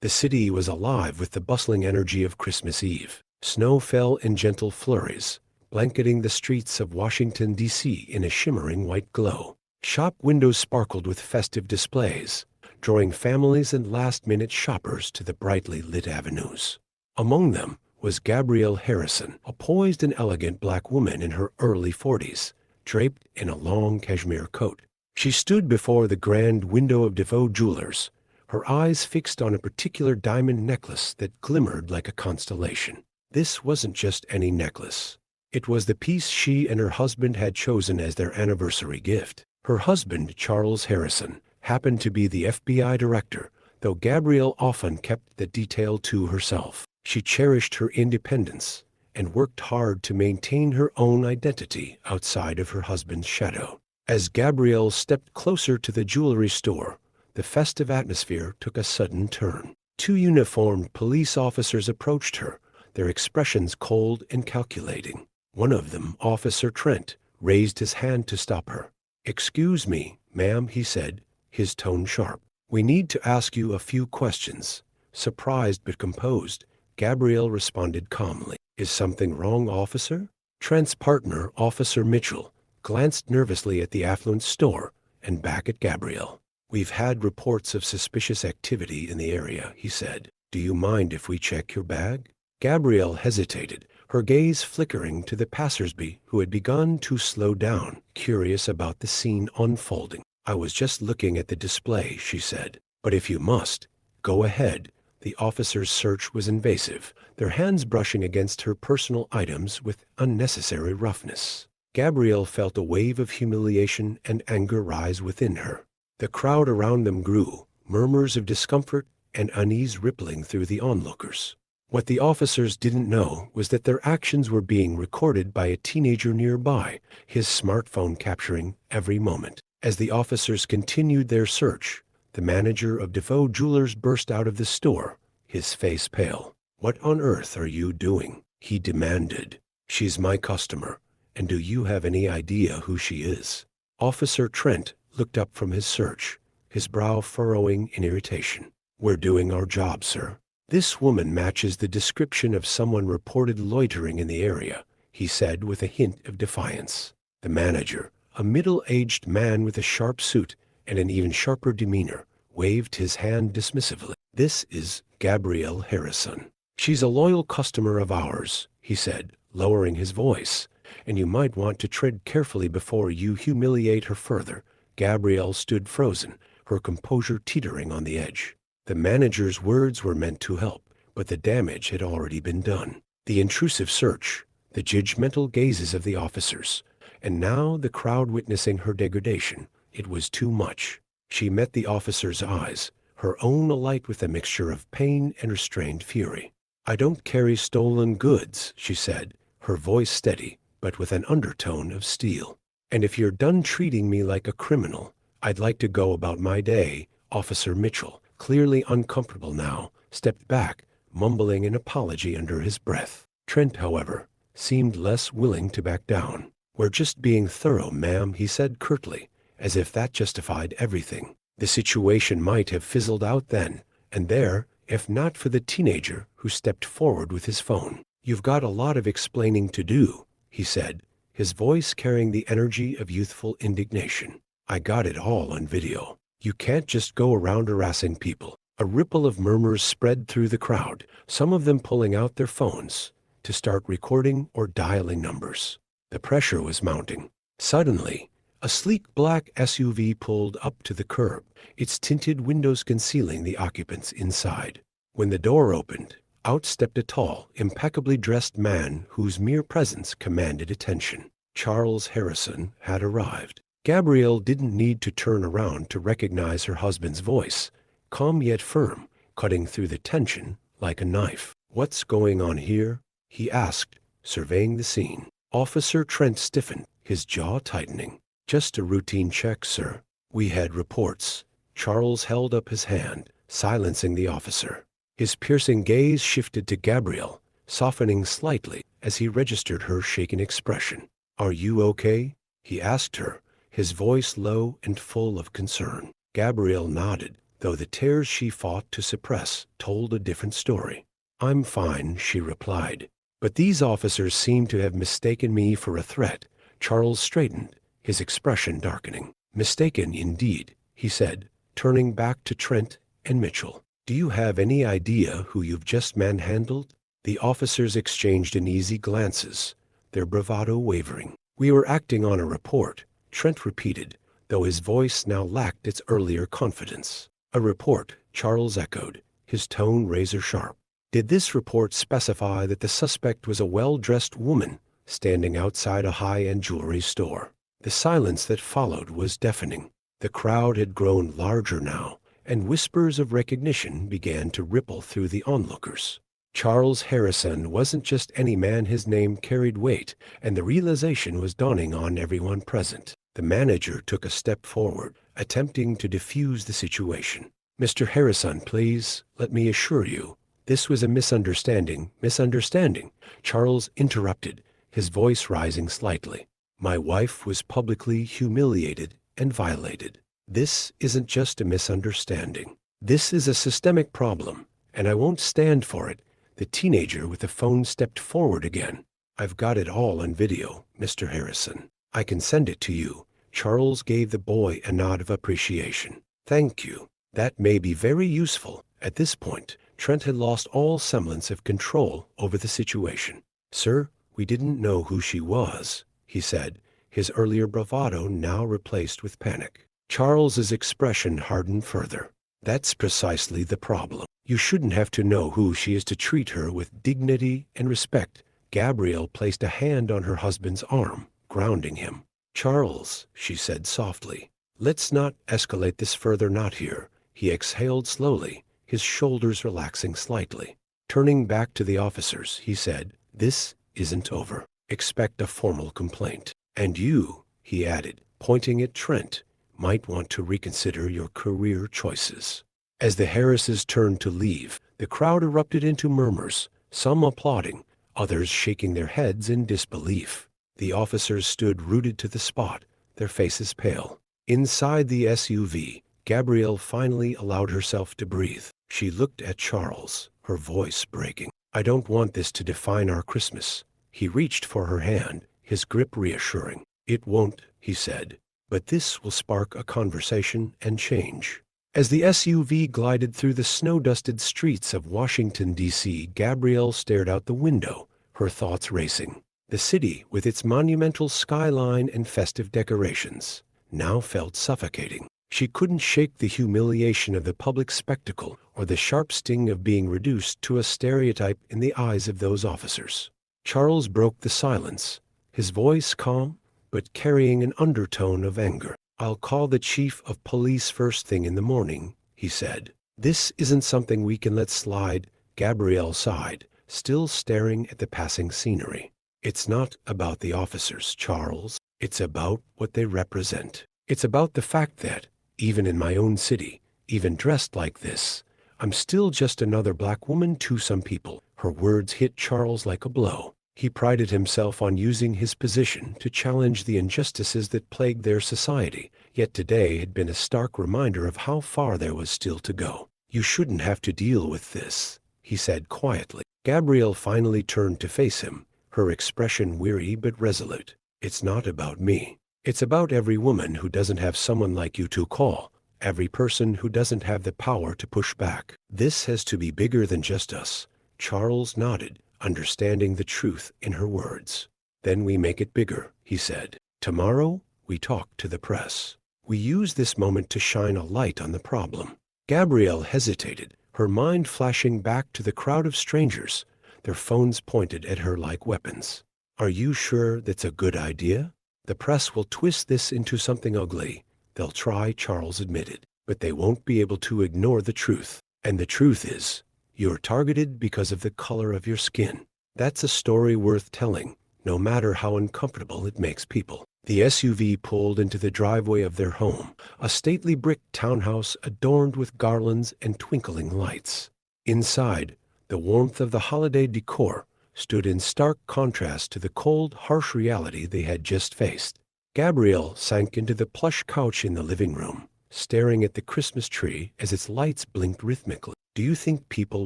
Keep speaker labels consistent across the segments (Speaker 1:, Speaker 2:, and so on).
Speaker 1: The city was alive with the bustling energy of Christmas Eve. Snow fell in gentle flurries, blanketing the streets of Washington, D.C. in a shimmering white glow. Shop windows sparkled with festive displays, drawing families and last-minute shoppers to the brightly lit avenues. Among them was Gabrielle Harrison, a poised and elegant black woman in her early 40s, draped in a long cashmere coat. She stood before the grand window of DeVoe Jewelers, her eyes fixed on a particular diamond necklace that glimmered like a constellation. This wasn't just any necklace. It was the piece she and her husband had chosen as their anniversary gift. Her husband, Charles Harrison, happened to be the FBI director, though Gabrielle often kept the detail to herself. She cherished her independence and worked hard to maintain her own identity outside of her husband's shadow. As Gabrielle stepped closer to the jewelry store, the festive atmosphere took a sudden turn. Two uniformed police officers approached her, their expressions cold and calculating. One of them, Officer Trent, raised his hand to stop her. "Excuse me, ma'am," he said, his tone sharp. "We need to ask you a few questions." Surprised but composed, Gabrielle responded calmly. "Is something wrong, officer?" Trent's partner, Officer Mitchell, glanced nervously at the affluent store and back at Gabrielle. "We've had reports of suspicious activity in the area," he said. "Do you mind if we check your bag?" Gabrielle hesitated, her gaze flickering to the passersby who had begun to slow down, curious about the scene unfolding. "I was just looking at the display," she said. "But if you must, go ahead." The officer's search was invasive, their hands brushing against her personal items with unnecessary roughness. Gabrielle felt a wave of humiliation and anger rise within her. The crowd around them grew, murmurs of discomfort and unease rippling through the onlookers. What the officers didn't know was that their actions were being recorded by a teenager nearby, his smartphone capturing every moment. As the officers continued their search, the manager of DeVoe Jewelers burst out of the store, his face pale. "What on earth are you doing?" he demanded. "She's my customer, and do you have any idea who she is?" Officer Trent looked up from his search, his brow furrowing in irritation. "We're doing our job, sir." "This woman matches the description of someone reported loitering in the area," he said with a hint of defiance. The manager, a middle-aged man with a sharp suit and an even sharper demeanor, waved his hand dismissively. "This is Gabrielle Harrison. She's a loyal customer of ours," he said, lowering his voice, "and you might want to tread carefully before you humiliate her further." Gabrielle stood frozen, her composure teetering on the edge. The manager's words were meant to help, but the damage had already been done. The intrusive search, the judgmental gazes of the officers, and now the crowd witnessing her degradation. It was too much. She met the officer's eyes, her own alight with a mixture of pain and restrained fury. "I don't carry stolen goods," she said, her voice steady, but with an undertone of steel. "And if you're done treating me like a criminal, I'd like to go about my day." Officer Mitchell, clearly uncomfortable now, stepped back, mumbling an apology under his breath. Trent, however, seemed less willing to back down. "We're just being thorough, ma'am," he said curtly, as if that justified everything. The situation might have fizzled out then and there, if not for the teenager who stepped forward with his phone. "You've got a lot of explaining to do," he said, his voice carrying the energy of youthful indignation. "I got it all on video. You can't just go around harassing people." A ripple of murmurs spread through the crowd, some of them pulling out their phones to start recording or dialing numbers. The pressure was mounting. Suddenly, a sleek black SUV pulled up to the curb, its tinted windows concealing the occupants inside. When the door opened, out stepped a tall, impeccably dressed man whose mere presence commanded attention. Charles Harrison had arrived. Gabrielle didn't need to turn around to recognize her husband's voice, calm yet firm, cutting through the tension like a knife. "What's going on here?" he asked, surveying the scene. Officer Trent stiffened, his jaw tightening. "Just a routine check, sir. We had reports." Charles held up his hand, silencing the officer. His piercing gaze shifted to Gabrielle, softening slightly as he registered her shaken expression. "Are you okay?" he asked her, his voice low and full of concern. Gabrielle nodded, though the tears she fought to suppress told a different story. "I'm fine," she replied. "But these officers seem to have mistaken me for a threat." Charles straightened, his expression darkening. "Mistaken indeed," he said, turning back to Trent and Mitchell. "Do you have any idea who you've just manhandled?" The officers exchanged uneasy glances, their bravado wavering. "We were acting on a report," Trent repeated, though his voice now lacked its earlier confidence. "A report," Charles echoed, his tone razor-sharp. "Did this report specify that the suspect was a well-dressed woman standing outside a high-end jewelry store?" The silence that followed was deafening. The crowd had grown larger now, and whispers of recognition began to ripple through the onlookers. Charles Harrison wasn't just any man, his name carried weight, and the realization was dawning on everyone present. The manager took a step forward, attempting to defuse the situation. "Mr. Harrison, please, let me assure you, this was a misunderstanding." "Misunderstanding?" Charles interrupted, his voice rising slightly. "My wife was publicly humiliated and violated. This isn't just a misunderstanding. This is a systemic problem, and I won't stand for it." The teenager with the phone stepped forward again. "I've got it all on video, Mr. Harrison. I can send it to you." Charles gave the boy a nod of appreciation. "Thank you. That may be very useful." At this point, Trent had lost all semblance of control over the situation. "Sir, we didn't know who she was," he said, his earlier bravado now replaced with panic. Charles's expression hardened further. "That's precisely the problem. You shouldn't have to know who she is to treat her with dignity and respect." Gabrielle placed a hand on her husband's arm, grounding him. "Charles," she said softly, "let's not escalate this further, not here." He exhaled slowly, his shoulders relaxing slightly. Turning back to the officers, he said, "This isn't over. Expect a formal complaint. And you," he added, pointing at Trent, "might want to reconsider your career choices." As the Harrises turned to leave, the crowd erupted into murmurs, some applauding, others shaking their heads in disbelief. The officers stood rooted to the spot, their faces pale. Inside the SUV, Gabrielle finally allowed herself to breathe. She looked at Charles, her voice breaking. "I don't want this to define our Christmas." He reached for her hand, his grip reassuring. "It won't," he said, "but this will spark a conversation and change." As the SUV glided through the snow-dusted streets of Washington, D.C., Gabrielle stared out the window, her thoughts racing. The city, with its monumental skyline and festive decorations, now felt suffocating. She couldn't shake the humiliation of the public spectacle or the sharp sting of being reduced to a stereotype in the eyes of those officers. Charles broke the silence, his voice calm, but carrying an undertone of anger. "I'll call the chief of police first thing in the morning," he said. "This isn't something we can let slide." Gabrielle sighed, still staring at the passing scenery. "It's not about the officers, Charles. It's about what they represent. It's about the fact that, even in my own city, even dressed like this, I'm still just another black woman to some people." Her words hit Charles like a blow. He prided himself on using his position to challenge the injustices that plagued their society, yet today had been a stark reminder of how far there was still to go. "You shouldn't have to deal with this," he said quietly. Gabrielle finally turned to face him, her expression weary but resolute. "It's not about me. It's about every woman who doesn't have someone like you to call, every person who doesn't have the power to push back. This has to be bigger than just us." Charles nodded, understanding the truth in her words. "Then we make it bigger," he said. "Tomorrow, we talk to the press. We use this moment to shine a light on the problem." Gabrielle hesitated, her mind flashing back to the crowd of strangers, their phones pointed at her like weapons. "Are you sure that's a good idea? The press will twist this into something ugly." "They'll try," Charles admitted, "but they won't be able to ignore the truth. And the truth is, you're targeted because of the color of your skin. That's a story worth telling, no matter how uncomfortable it makes people." The SUV pulled into the driveway of their home, a stately brick townhouse adorned with garlands and twinkling lights. Inside, the warmth of the holiday decor stood in stark contrast to the cold, harsh reality they had just faced. Gabrielle sank into the plush couch in the living room, staring at the Christmas tree as its lights blinked rhythmically. "Do you think people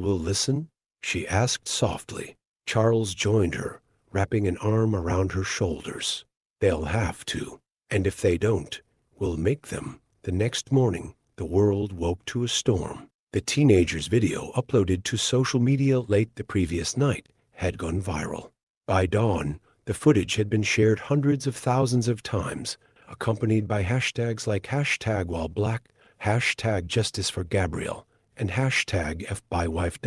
Speaker 1: will listen?" she asked softly. Charles joined her, wrapping an arm around her shoulders. "They'll have to. And if they don't, we'll make them." The next morning, the world woke to a storm. The teenager's video, uploaded to social media late the previous night, had gone viral. By dawn, the footage had been shared hundreds of thousands of times, accompanied by hashtags like #WhileBlack, #Justice for Gabrielle, and #FByWife.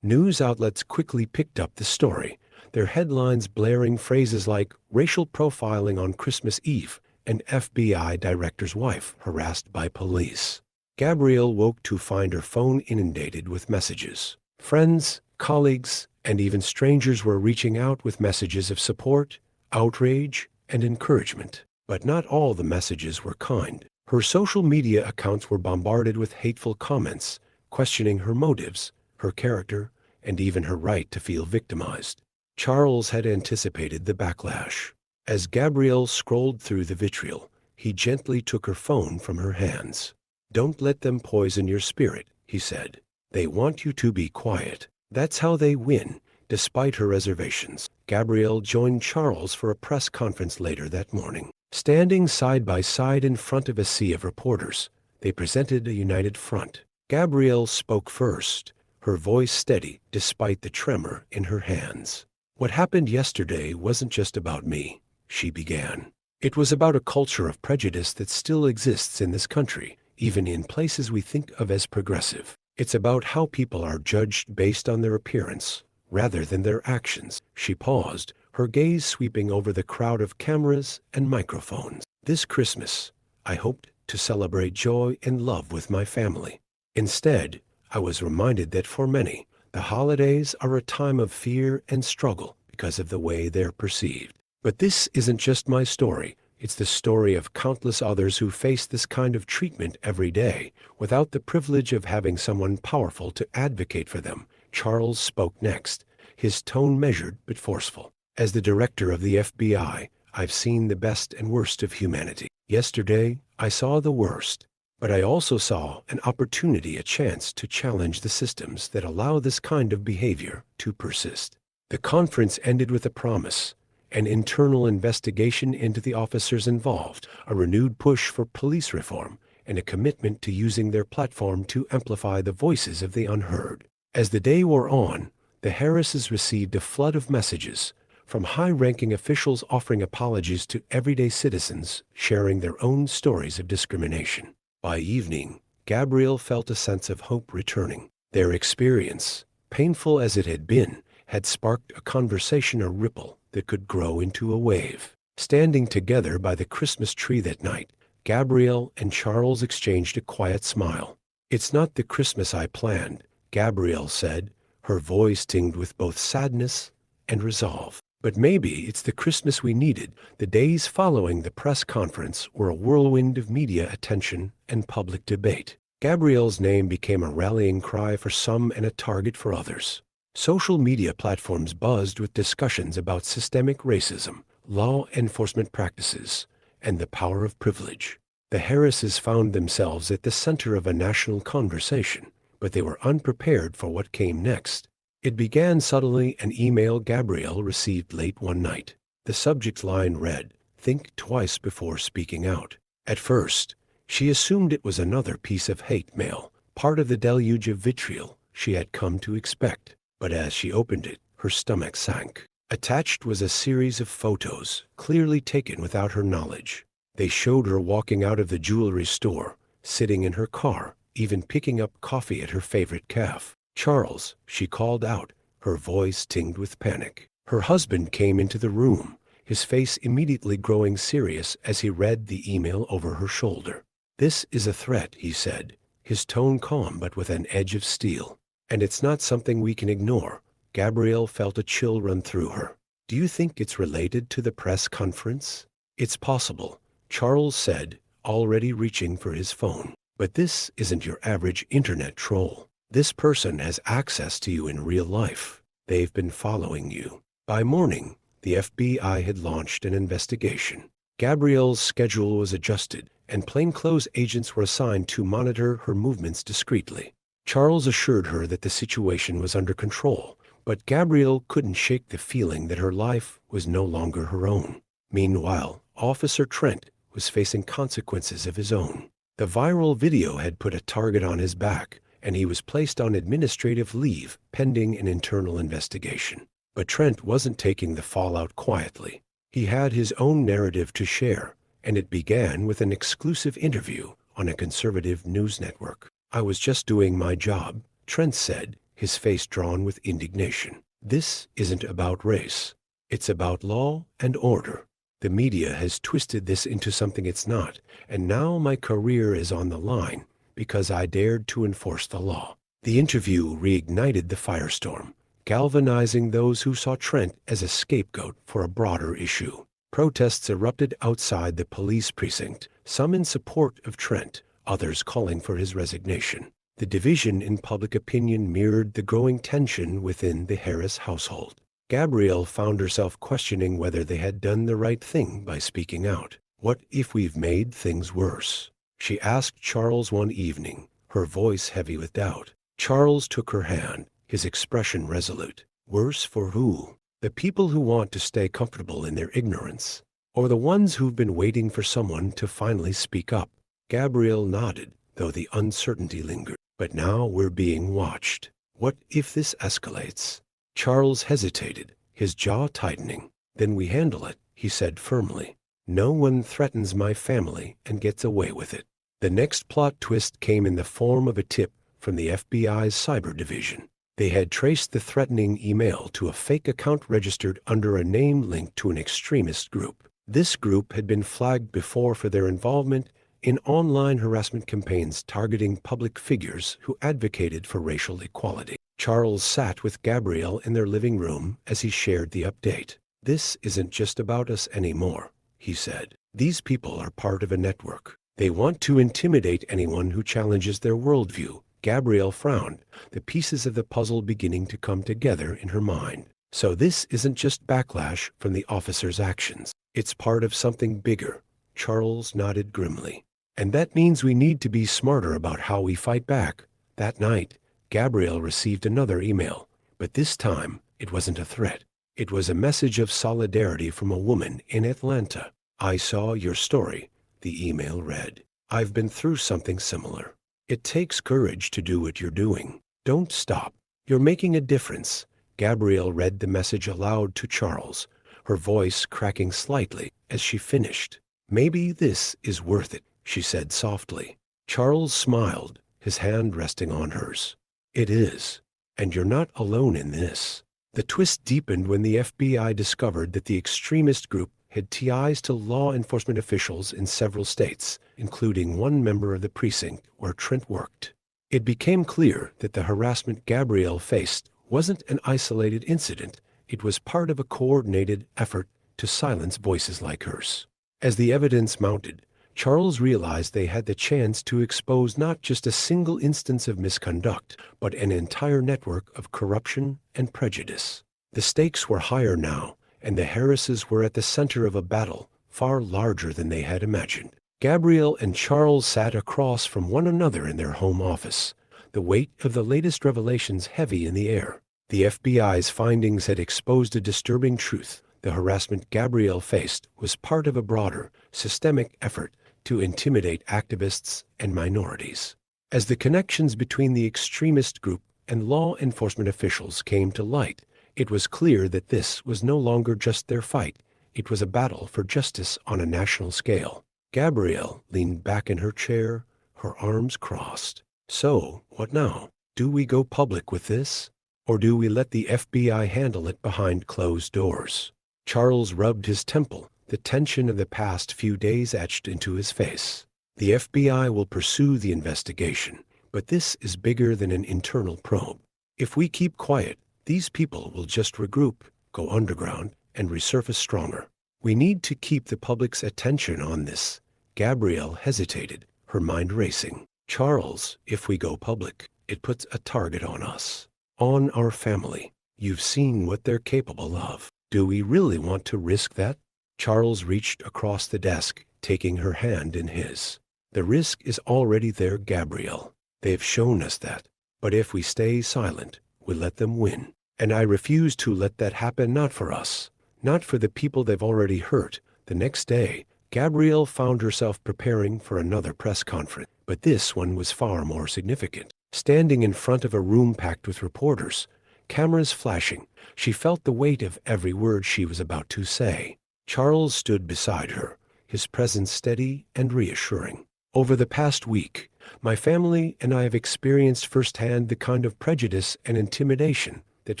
Speaker 1: News outlets quickly picked up the story, their headlines blaring phrases like "racial profiling on Christmas Eve" and "FBI director's wife harassed by police." Gabrielle woke to find her phone inundated with messages. Friends, colleagues, and even strangers were reaching out with messages of support, outrage, and encouragement. But not all the messages were kind. Her social media accounts were bombarded with hateful comments, questioning her motives, her character, and even her right to feel victimized. Charles had anticipated the backlash. As Gabrielle scrolled through the vitriol, he gently took her phone from her hands. "Don't let them poison your spirit," he said. "They want you to be quiet. That's how they win." Despite her reservations, Gabrielle joined Charles for a press conference later that morning. Standing side by side in front of a sea of reporters, they presented a united front. Gabrielle spoke first, her voice steady despite the tremor in her hands. "What happened yesterday wasn't just about me," she began. "It was about a culture of prejudice that still exists in this country, even in places we think of as progressive. It's about how people are judged based on their appearance, rather than their actions." She paused, her gaze sweeping over the crowd of cameras and microphones. "This Christmas, I hoped to celebrate joy and love with my family. Instead, I was reminded that for many, the holidays are a time of fear and struggle because of the way they're perceived. But this isn't just my story. It's the story of countless others who face this kind of treatment every day, without the privilege of having someone powerful to advocate for them." Charles spoke next, his tone measured but forceful. "As the director of the FBI, I've seen the best and worst of humanity. Yesterday, I saw the worst, but I also saw an opportunity, a chance to challenge the systems that allow this kind of behavior to persist." The conference ended with a promise: an internal investigation into the officers involved, a renewed push for police reform, and a commitment to using their platform to amplify the voices of the unheard. As the day wore on, the Harrises received a flood of messages, from high-ranking officials offering apologies to everyday citizens sharing their own stories of discrimination. By evening, Gabrielle felt a sense of hope returning. Their experience, painful as it had been, had sparked a conversation, a ripple that could grow into a wave. Standing together by the Christmas tree that night, Gabrielle and Charles exchanged a quiet smile. "It's not the Christmas I planned," Gabrielle said, her voice tinged with both sadness and resolve. "But maybe it's the Christmas we needed." The days following the press conference were a whirlwind of media attention and public debate. Gabrielle's name became a rallying cry for some and a target for others. Social media platforms buzzed with discussions about systemic racism, law enforcement practices, and the power of privilege. The Harrises found themselves at the center of a national conversation, but they were unprepared for what came next. It began subtly. An email Gabrielle received late one night. The subject line read, "Think twice before speaking out." At first, she assumed it was another piece of hate mail, part of the deluge of vitriol she had come to expect. But as she opened it, her stomach sank. Attached was a series of photos, clearly taken without her knowledge. They showed her walking out of the jewelry store, sitting in her car, even picking up coffee at her favorite cafe. "Charles," she called out, her voice tinged with panic. Her husband came into the room, his face immediately growing serious as he read the email over her shoulder. "This is a threat," he said, his tone calm but with an edge of steel. "And it's not something we can ignore." Gabrielle felt a chill run through her. "Do you think it's related to the press conference?" "It's possible," Charles said, already reaching for his phone. "But this isn't your average internet troll. This person has access to you in real life. They've been following you." By morning, the FBI had launched an investigation. Gabrielle's schedule was adjusted, and plainclothes agents were assigned to monitor her movements discreetly. Charles assured her that the situation was under control, but Gabrielle couldn't shake the feeling that her life was no longer her own. Meanwhile, Officer Trent was facing consequences of his own. The viral video had put a target on his back, and he was placed on administrative leave pending an internal investigation. But Trent wasn't taking the fallout quietly. He had his own narrative to share, and it began with an exclusive interview on a conservative news network. "I was just doing my job," Trent said, his face drawn with indignation. "This isn't about race. It's about law and order. The media has twisted this into something it's not, and now my career is on the line because I dared to enforce the law." The interview reignited the firestorm, galvanizing those who saw Trent as a scapegoat for a broader issue. Protests erupted outside the police precinct, some in support of Trent, others calling for his resignation. The division in public opinion mirrored the growing tension within the Harris household. Gabrielle found herself questioning whether they had done the right thing by speaking out. "What if we've made things worse?" she asked Charles one evening, her voice heavy with doubt. Charles took her hand, his expression resolute. "Worse for who? The people who want to stay comfortable in their ignorance, or the ones who've been waiting for someone to finally speak up?" Gabrielle nodded, though the uncertainty lingered. "But now we're being watched. What if this escalates?" Charles hesitated, his jaw tightening. "Then we handle it," he said firmly. "No one threatens my family and gets away with it." The next plot twist came in the form of a tip from the FBI's cyber division. They had traced the threatening email to a fake account registered under a name linked to an extremist group. This group had been flagged before for their involvement in online harassment campaigns targeting public figures who advocated for racial equality. Charles sat with Gabrielle in their living room as he shared the update. "This isn't just about us anymore," he said. "These people are part of a network. They want to intimidate anyone who challenges their worldview." Gabrielle frowned, the pieces of the puzzle beginning to come together in her mind. "So this isn't just backlash from the officer's actions. It's part of something bigger." Charles nodded grimly. "And that means we need to be smarter about how we fight back." That night, Gabrielle received another email, but this time it wasn't a threat. It was a message of solidarity from a woman in Atlanta. "I saw your story," the email read. "I've been through something similar. It takes courage to do what you're doing. Don't stop. You're making a difference." Gabrielle read the message aloud to Charles, her voice cracking slightly as she finished. "Maybe this is worth it," she said softly. Charles smiled, his hand resting on hers. "It is. And you're not alone in this." The twist deepened when the FBI discovered that the extremist group had ties to law enforcement officials in several states, including one member of the precinct where Trent worked. It became clear that the harassment Gabrielle faced wasn't an isolated incident. It was part of a coordinated effort to silence voices like hers. As the evidence mounted, Charles realized they had the chance to expose not just a single instance of misconduct, but an entire network of corruption and prejudice. The stakes were higher now, and the Harrises were at the center of a battle far larger than they had imagined. Gabrielle and Charles sat across from one another in their home office, the weight of the latest revelations heavy in the air. The FBI's findings had exposed a disturbing truth. The harassment Gabrielle faced was part of a broader, systemic effort to intimidate activists and minorities. As the connections between the extremist group and law enforcement officials came to light, it was clear that this was no longer just their fight. It was a battle for justice on a national scale. Gabrielle leaned back in her chair, her arms crossed. "So, what now? Do we go public with this? Or do we let the FBI handle it behind closed doors?" Charles rubbed his temple, the tension of the past few days etched into his face. "The FBI will pursue the investigation, but this is bigger than an internal probe. If we keep quiet, these people will just regroup, go underground, and resurface stronger. We need to keep the public's attention on this." Gabrielle hesitated, her mind racing. "Charles, if we go public, it puts a target on us, on our family. You've seen what they're capable of. Do we really want to risk that?" Charles reached across the desk, taking her hand in his. "The risk is already there, Gabrielle. They've shown us that. But if we stay silent, we let them win. And I refuse to let that happen, not for us, not for the people they've already hurt." The next day, Gabrielle found herself preparing for another press conference, but this one was far more significant. Standing in front of a room packed with reporters, cameras flashing, she felt the weight of every word she was about to say. Charles stood beside her, his presence steady and reassuring. "Over the past week, my family and I have experienced firsthand the kind of prejudice and intimidation that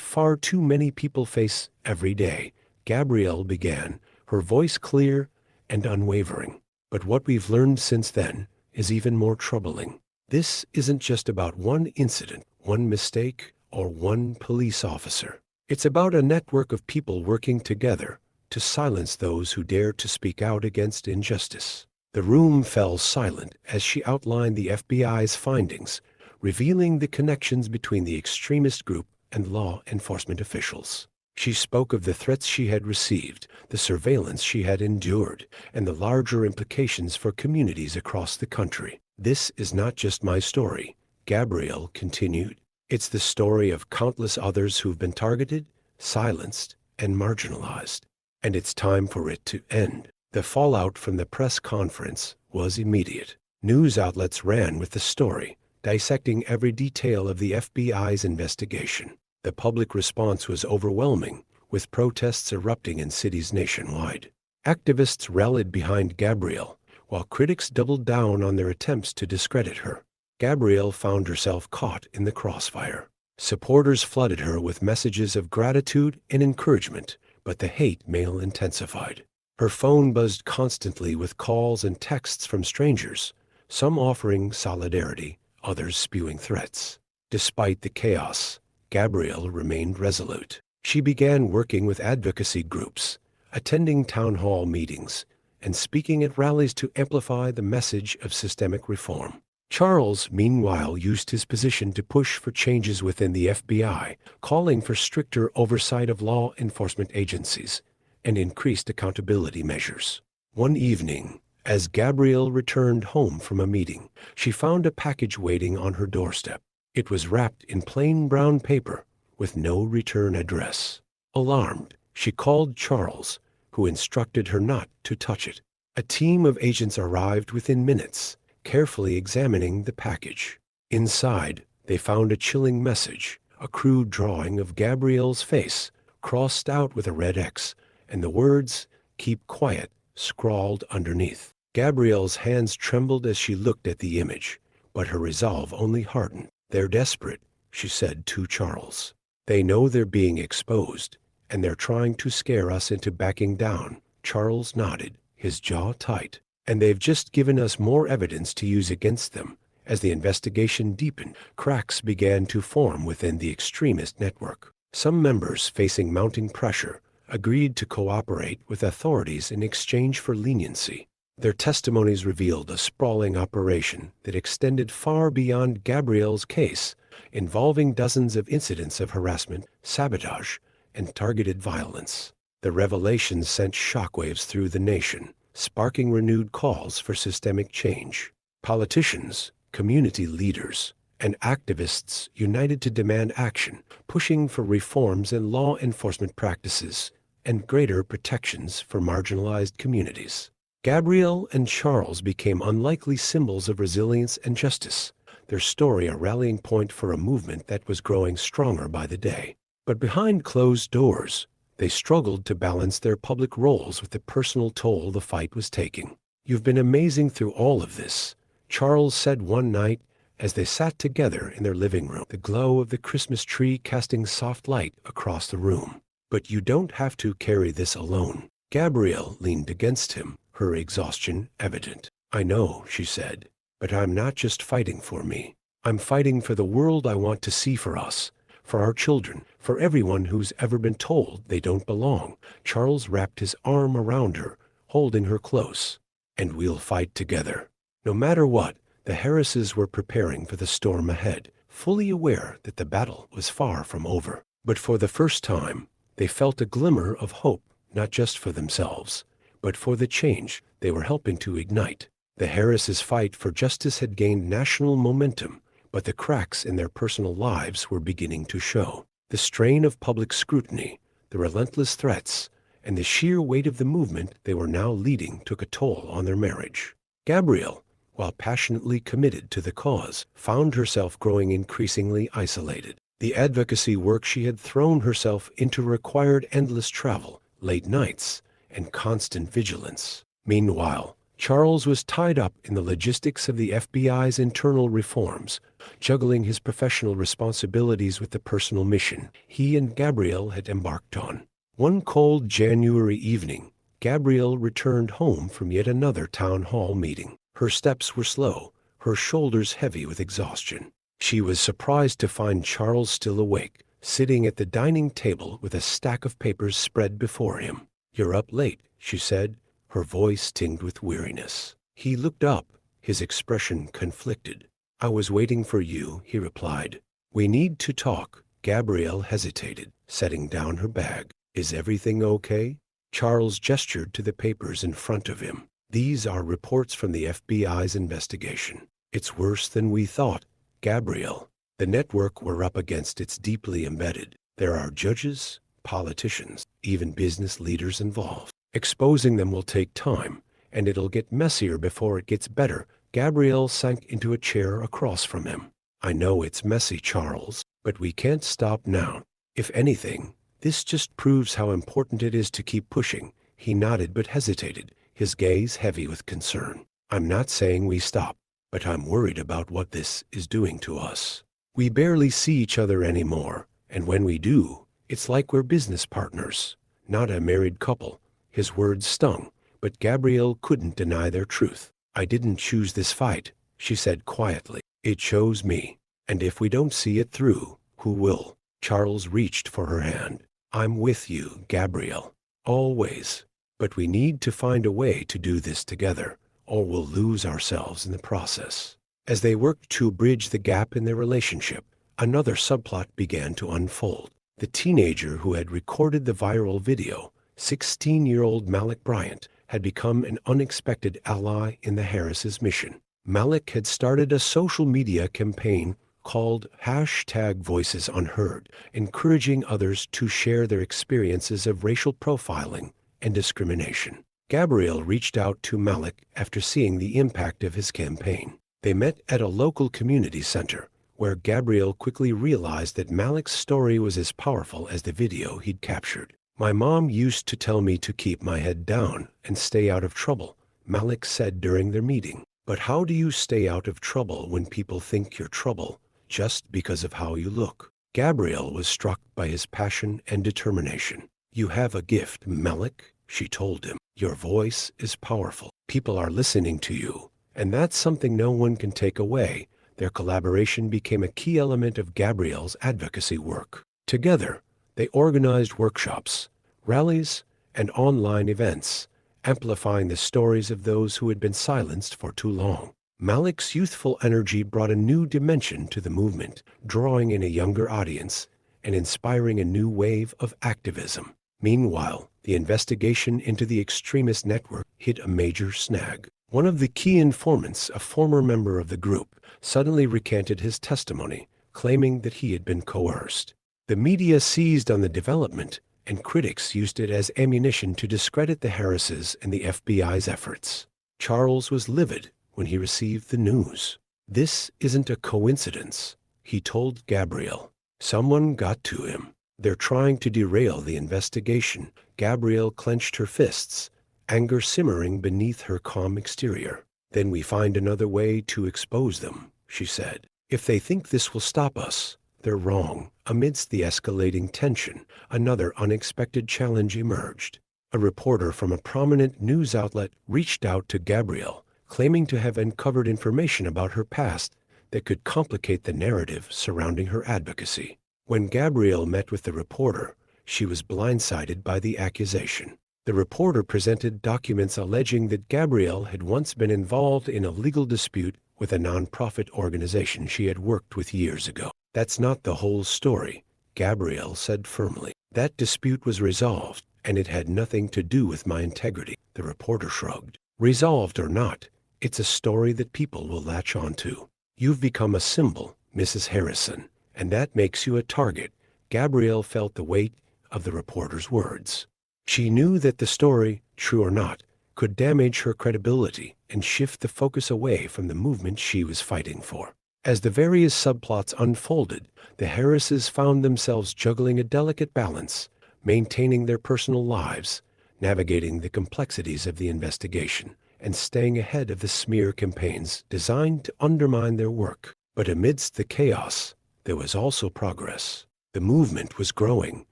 Speaker 1: far too many people face every day," Gabrielle began, her voice clear and unwavering. "But what we've learned since then is even more troubling. This isn't just about one incident, one mistake, or one police officer. It's about a network of people working together to silence those who dare to speak out against injustice." The room fell silent as she outlined the FBI's findings, revealing the connections between the extremist group and law enforcement officials. She spoke of the threats she had received, the surveillance she had endured, and the larger implications for communities across the country. "This is not just my story," Gabrielle continued. "It's the story of countless others who've been targeted, silenced, and marginalized. And it's time for it to end." The fallout from the press conference was immediate. News outlets ran with the story, dissecting every detail of the FBI's investigation. The public response was overwhelming, with protests erupting in cities nationwide. Activists rallied behind Gabrielle, while critics doubled down on their attempts to discredit her. Gabrielle found herself caught in the crossfire. Supporters flooded her with messages of gratitude and encouragement, but the hate mail intensified. Her phone buzzed constantly with calls and texts from strangers, some offering solidarity, others spewing threats. Despite the chaos, Gabrielle remained resolute. She began working with advocacy groups, attending town hall meetings, and speaking at rallies to amplify the message of systemic reform. Charles, meanwhile, used his position to push for changes within the FBI, calling for stricter oversight of law enforcement agencies and increased accountability measures. One evening, as Gabrielle returned home from a meeting, she found a package waiting on her doorstep. It was wrapped in plain brown paper with no return address. Alarmed, she called Charles, who instructed her not to touch it. A team of agents arrived within minutes, carefully examining the package. Inside, they found a chilling message, a crude drawing of Gabrielle's face, crossed out with a red X, and the words, "Keep quiet," scrawled underneath. Gabrielle's hands trembled as she looked at the image, but her resolve only hardened. "They're desperate," she said to Charles. "They know they're being exposed, and they're trying to scare us into backing down." Charles nodded, his jaw tight. "And they've just given us more evidence to use against them." As the investigation deepened, cracks began to form within the extremist network. Some members, facing mounting pressure, agreed to cooperate with authorities in exchange for leniency. Their testimonies revealed a sprawling operation that extended far beyond Gabrielle's case, involving dozens of incidents of harassment, sabotage, and targeted violence. The revelations sent shockwaves through the nation, sparking renewed calls for systemic change. Politicians, community leaders, and activists united to demand action, pushing for reforms in law enforcement practices and greater protections for marginalized communities. Gabrielle and Charles became unlikely symbols of resilience and justice, their story a rallying point for a movement that was growing stronger by the day. But behind closed doors, they struggled to balance their public roles with the personal toll the fight was taking. "You've been amazing through all of this," Charles said one night as they sat together in their living room, the glow of the Christmas tree casting soft light across the room. "But you don't have to carry this alone." Gabrielle leaned against him, her exhaustion evident. "I know," she said, "but I'm not just fighting for me. I'm fighting for the world I want to see for us, for our children, for everyone who's ever been told they don't belong." Charles wrapped his arm around her, holding her close. "And we'll fight together." No matter what, the Harrises were preparing for the storm ahead, fully aware that the battle was far from over. But for the first time, they felt a glimmer of hope, not just for themselves, but for the change they were helping to ignite. The Harrises' fight for justice had gained national momentum, but the cracks in their personal lives were beginning to show. The strain of public scrutiny, the relentless threats, and the sheer weight of the movement they were now leading took a toll on their marriage. Gabrielle, while passionately committed to the cause, found herself growing increasingly isolated. The advocacy work she had thrown herself into required endless travel, late nights, and constant vigilance. Meanwhile, Charles was tied up in the logistics of the FBI's internal reforms, juggling his professional responsibilities with the personal mission he and Gabrielle had embarked on. One cold January evening, Gabrielle returned home from yet another town hall meeting. Her steps were slow, her shoulders heavy with exhaustion. She was surprised to find Charles still awake, sitting at the dining table with a stack of papers spread before him. "You're up late," she said, her voice tinged with weariness. He looked up, his expression conflicted. "I was waiting for you," he replied. "We need to talk." Gabrielle hesitated, setting down her bag. "Is everything okay?" Charles gestured to the papers in front of him. "These are reports from the FBI's investigation. It's worse than we thought, Gabrielle. The network we're up against it's deeply embedded. There are judges, politicians, even business leaders involved. Exposing them will take time, and it'll get messier before it gets better." Gabrielle sank into a chair across from him. "I know it's messy, Charles, but we can't stop now. If anything, this just proves how important it is to keep pushing." He nodded but hesitated, his gaze heavy with concern. "I'm not saying we stop, but I'm worried about what this is doing to us. We barely see each other anymore, and when we do, it's like we're business partners, not a married couple." His words stung, but Gabrielle couldn't deny their truth. "I didn't choose this fight," she said quietly. "It chose me. And if we don't see it through, who will?" Charles reached for her hand. "I'm with you, Gabrielle. Always. But we need to find a way to do this together, or we'll lose ourselves in the process." As they worked to bridge the gap in their relationship, another subplot began to unfold. The teenager who had recorded the viral video, 16-year-old Malik Bryant, had become an unexpected ally in the Harrises' mission. Malik had started a social media campaign called #VoicesUnheard, encouraging others to share their experiences of racial profiling and discrimination. Gabrielle reached out to Malik after seeing the impact of his campaign. They met at a local community center, where Gabrielle quickly realized that Malik's story was as powerful as the video he'd captured. "My mom used to tell me to keep my head down and stay out of trouble," Malik said during their meeting. "But how do you stay out of trouble when people think you're trouble just because of how you look?" Gabrielle was struck by his passion and determination. "You have a gift, Malik," she told him. "Your voice is powerful. People are listening to you, and that's something no one can take away." Their collaboration became a key element of Gabrielle's advocacy work. Together, they organized workshops, rallies, and online events, amplifying the stories of those who had been silenced for too long. Malik's youthful energy brought a new dimension to the movement, drawing in a younger audience and inspiring a new wave of activism. Meanwhile, the investigation into the extremist network hit a major snag. One of the key informants, a former member of the group, suddenly recanted his testimony, claiming that he had been coerced. The media seized on the development, and critics used it as ammunition to discredit the Harrises and the FBI's efforts. Charles was livid when he received the news. "This isn't a coincidence," he told Gabrielle. "Someone got to him. They're trying to derail the investigation." Gabrielle clenched her fists, anger simmering beneath her calm exterior. "Then we find another way to expose them," she said. "If they think this will stop us, they're wrong." Amidst the escalating tension, another unexpected challenge emerged. A reporter from a prominent news outlet reached out to Gabrielle, claiming to have uncovered information about her past that could complicate the narrative surrounding her advocacy. When Gabrielle met with the reporter, she was blindsided by the accusation. The reporter presented documents alleging that Gabrielle had once been involved in a legal dispute with a nonprofit organization she had worked with years ago. "That's not the whole story," Gabrielle said firmly. "That dispute was resolved, and it had nothing to do with my integrity." The reporter shrugged. Resolved or not, it's a story that people will latch onto. You've become a symbol, Mrs. Harrison, and that makes you a target. Gabrielle felt the weight of the reporter's words. She knew that the story, true or not, could damage her credibility and shift the focus away from the movement she was fighting for. As the various subplots unfolded, the Harrises found themselves juggling a delicate balance, maintaining their personal lives, navigating the complexities of the investigation, and staying ahead of the smear campaigns designed to undermine their work. But amidst the chaos, there was also progress. The movement was growing,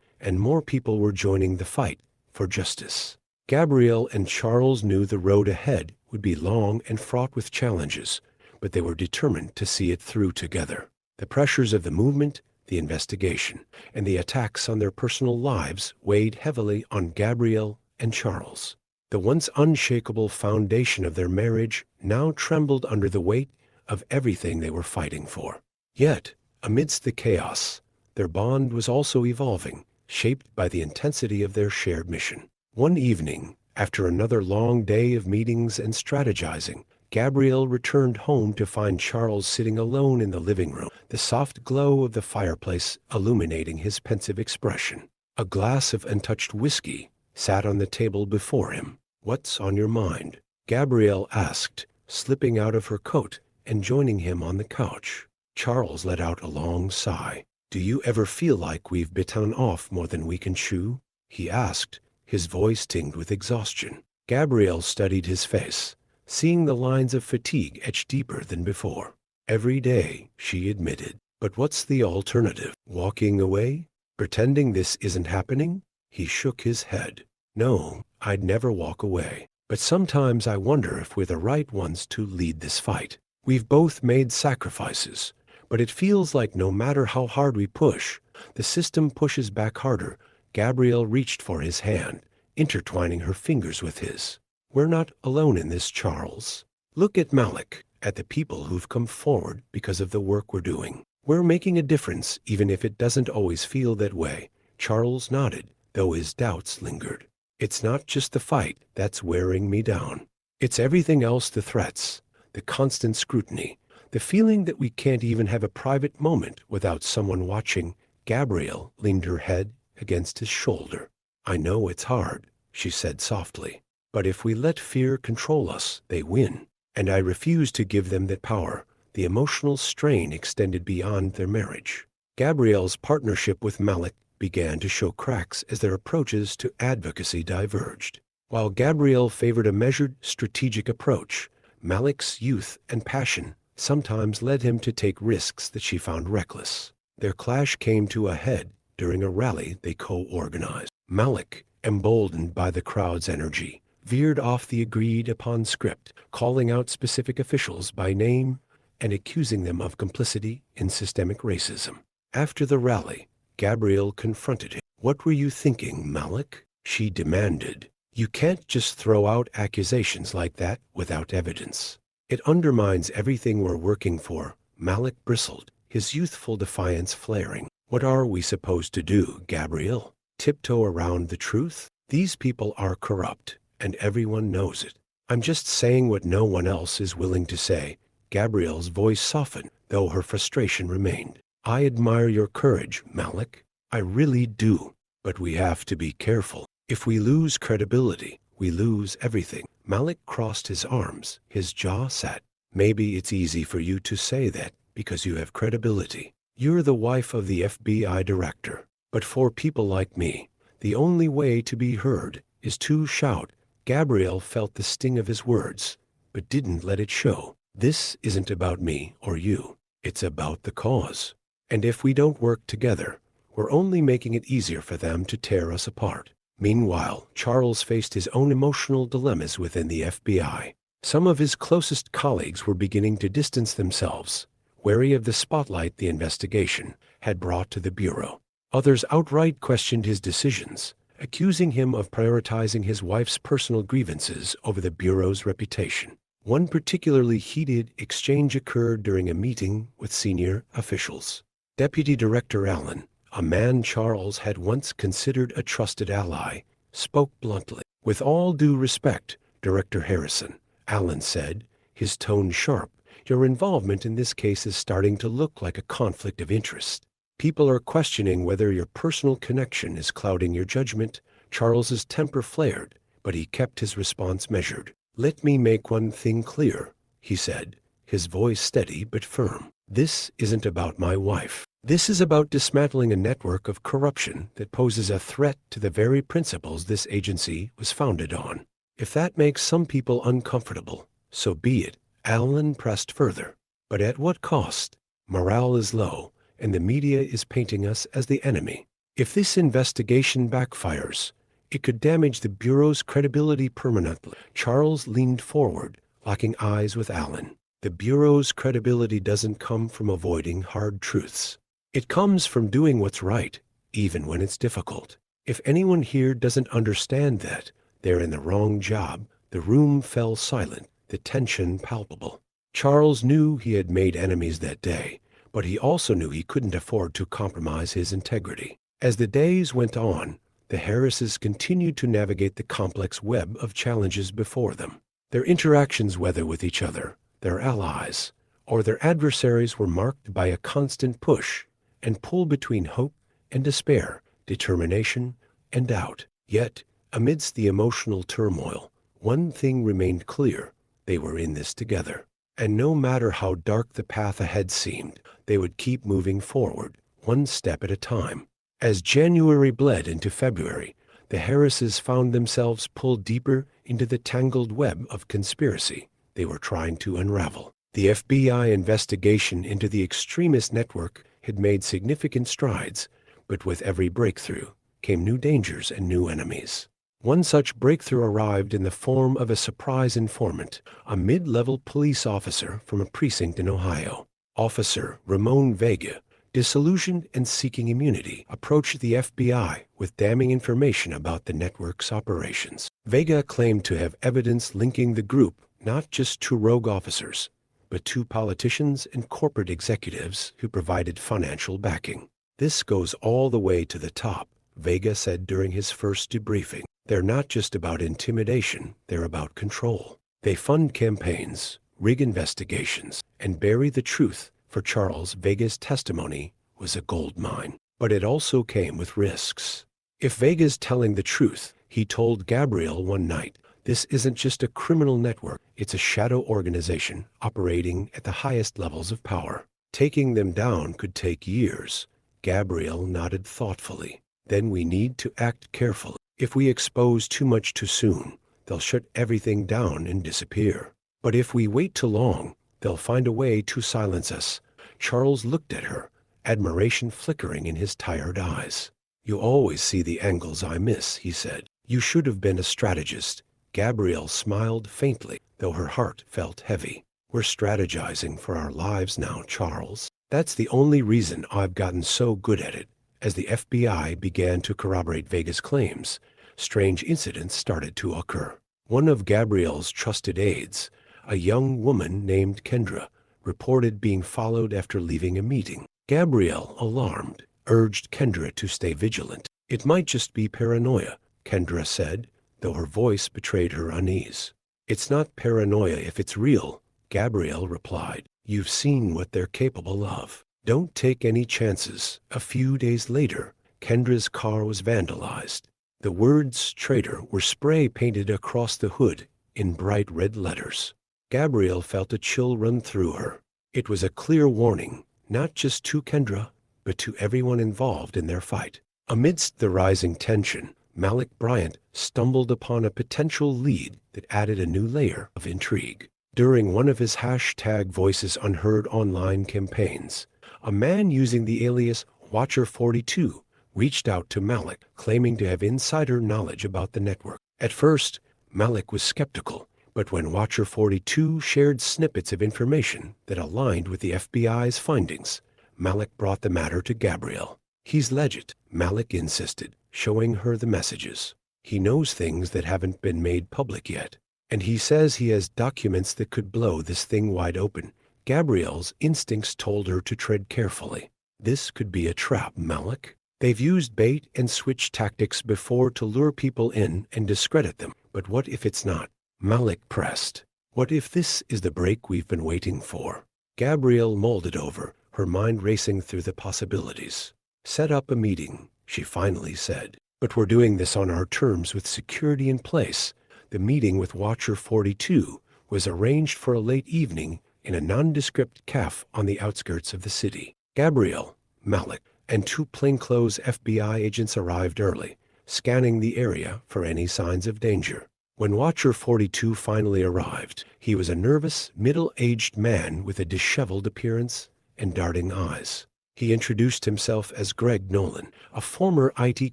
Speaker 1: and more people were joining the fight for justice. Gabrielle and Charles knew the road ahead would be long and fraught with challenges, but they were determined to see it through together. The pressures of the movement, the investigation, and the attacks on their personal lives weighed heavily on Gabrielle and Charles. The once unshakable foundation of their marriage now trembled under the weight of everything they were fighting for. Yet, amidst the chaos, their bond was also evolving, shaped by the intensity of their shared mission. One evening, after another long day of meetings and strategizing, Gabrielle returned home to find Charles sitting alone in the living room, the soft glow of the fireplace illuminating his pensive expression. A glass of untouched whiskey sat on the table before him. "What's on your mind?" Gabrielle asked, slipping out of her coat and joining him on the couch. Charles let out a long sigh. "Do you ever feel like we've bitten off more than we can chew?" he asked, his voice tinged with exhaustion. Gabrielle studied his face, seeing the lines of fatigue etched deeper than before. "Every day," she admitted. "But what's the alternative? Walking away? Pretending this isn't happening?" He shook his head. "No, I'd never walk away. But sometimes I wonder if we're the right ones to lead this fight. We've both made sacrifices, but it feels like no matter how hard we push, the system pushes back harder." Gabrielle reached for his hand, intertwining her fingers with his. "We're not alone in this, Charles. Look at Malik, at the people who've come forward because of the work we're doing. We're making a difference, even if it doesn't always feel that way." Charles nodded, though his doubts lingered. "It's not just the fight that's wearing me down. It's everything else, the threats, the constant scrutiny, the feeling that we can't even have a private moment without someone watching." Gabrielle leaned her head against his shoulder. "I know it's hard," she said softly, "but if we let fear control us, they win. And I refuse to give them that power." The emotional strain extended beyond their marriage. Gabrielle's partnership with Malik began to show cracks as their approaches to advocacy diverged. While Gabrielle favored a measured, strategic approach, Malik's youth and passion sometimes led him to take risks that she found reckless. Their clash came to a head during a rally they co-organized. Malik, emboldened by the crowd's energy, veered off the agreed-upon script, calling out specific officials by name and accusing them of complicity in systemic racism. After the rally, Gabrielle confronted him. "What were you thinking, Malik?" she demanded. "You can't just throw out accusations like that without evidence. It undermines everything we're working for." Malik bristled, his youthful defiance flaring. "What are we supposed to do, Gabrielle? Tiptoe around the truth? These people are corrupt, and everyone knows it. I'm just saying what no one else is willing to say." Gabrielle's voice softened, though her frustration remained. "I admire your courage, Malik. I really do. But we have to be careful. If we lose credibility, we lose everything." Malik crossed his arms, his jaw set. "Maybe it's easy for you to say that because you have credibility. You're the wife of the FBI director. But for people like me, the only way to be heard is to shout." Gabrielle felt the sting of his words, but didn't let it show. "This isn't about me or you. It's about the cause. And if we don't work together, we're only making it easier for them to tear us apart." Meanwhile, Charles faced his own emotional dilemmas within the FBI. Some of his closest colleagues were beginning to distance themselves, wary of the spotlight the investigation had brought to the Bureau. Others outright questioned his decisions, accusing him of prioritizing his wife's personal grievances over the Bureau's reputation. One particularly heated exchange occurred during a meeting with senior officials. Deputy Director Allen, a man Charles had once considered a trusted ally, spoke bluntly. With all due respect, Director Harrison, Allen said, his tone sharp, your involvement in this case is starting to look like a conflict of interest. People are questioning whether your personal connection is clouding your judgment. Charles's temper flared, but he kept his response measured. Let me make one thing clear, he said, his voice steady but firm. This isn't about my wife. This is about dismantling a network of corruption that poses a threat to the very principles this agency was founded on. If that makes some people uncomfortable, so be it. Allen pressed further. But at what cost? Morale is low, and the media is painting us as the enemy. If this investigation backfires, it could damage the Bureau's credibility permanently. Charles leaned forward, locking eyes with Allen. The Bureau's credibility doesn't come from avoiding hard truths. It comes from doing what's right, even when it's difficult. If anyone here doesn't understand that, they're in the wrong job. The room fell silent, the tension palpable. Charles knew he had made enemies that day, but he also knew he couldn't afford to compromise his integrity. As the days went on, the Harrises continued to navigate the complex web of challenges before them. Their interactions, whether with each other, their allies, or their adversaries, were marked by a constant push and pull between hope and despair, determination and doubt. Yet, amidst the emotional turmoil, one thing remained clear: they were in this together. And no matter how dark the path ahead seemed, they would keep moving forward, one step at a time. As January bled into February, the Harrises found themselves pulled deeper into the tangled web of conspiracy they were trying to unravel. The FBI investigation into the extremist network had made significant strides, but with every breakthrough came new dangers and new enemies. One such breakthrough arrived in the form of a surprise informant, a mid-level police officer from a precinct in Ohio. Officer Ramon Vega, disillusioned and seeking immunity, approached the FBI with damning information about the network's operations. Vega claimed to have evidence linking the group not just to rogue officers, but to politicians and corporate executives who provided financial backing. This goes all the way to the top, Vega said during his first debriefing. They're not just about intimidation, they're about control. They fund campaigns, rig investigations, and bury the truth. For Charles, Vega's testimony was a gold mine, but it also came with risks. If Vega's telling the truth, he told Gabrielle one night, this isn't just a criminal network, it's a shadow organization operating at the highest levels of power. Taking them down could take years. Gabrielle nodded thoughtfully. Then we need to act carefully. If we expose too much too soon, they'll shut everything down and disappear. But if we wait too long, they'll find a way to silence us. Charles looked at her, admiration flickering in his tired eyes. You always see the angles I miss, he said. You should have been a strategist. Gabrielle smiled faintly, though her heart felt heavy. We're strategizing for our lives now, Charles. That's the only reason I've gotten so good at it. As the FBI began to corroborate Vega's claims, strange incidents started to occur. One of Gabrielle's trusted aides, a young woman named Kendra, reported being followed after leaving a meeting. Gabrielle, alarmed, urged Kendra to stay vigilant. It might just be paranoia, Kendra said, though her voice betrayed her unease. It's not paranoia if it's real, Gabrielle replied. You've seen what they're capable of. Don't take any chances. A few days later, Kendra's car was vandalized. The words traitor were spray painted across the hood in bright red letters. Gabrielle felt a chill run through her. It was a clear warning, not just to Kendra, but to everyone involved in their fight. Amidst the rising tension, Malik Bryant stumbled upon a potential lead that added a new layer of intrigue. During one of his #Voices Unheard online campaigns, a man using the alias Watcher42 reached out to Malik, claiming to have insider knowledge about the network. At first, Malik was skeptical, but when Watcher42 shared snippets of information that aligned with the FBI's findings, Malik brought the matter to Gabrielle. He's legit, Malik insisted, showing her the messages. He knows things that haven't been made public yet, and he says he has documents that could blow this thing wide open. Gabrielle's instincts told her to tread carefully. This could be a trap, Malik. They've used bait and switch tactics before to lure people in and discredit them. But what if it's not? Malik pressed. What if this is the break we've been waiting for? Gabrielle mulled it over, her mind racing through the possibilities. Set up a meeting, she finally said. But we're doing this on our terms with security in place. The meeting with Watcher 42 was arranged for a late evening in a nondescript cafe on the outskirts of the city. Gabrielle, Malik, and two plainclothes FBI agents arrived early, scanning the area for any signs of danger. When Watcher 42 finally arrived, he was a nervous, middle-aged man with a disheveled appearance and darting eyes. He introduced himself as Greg Nolan, a former IT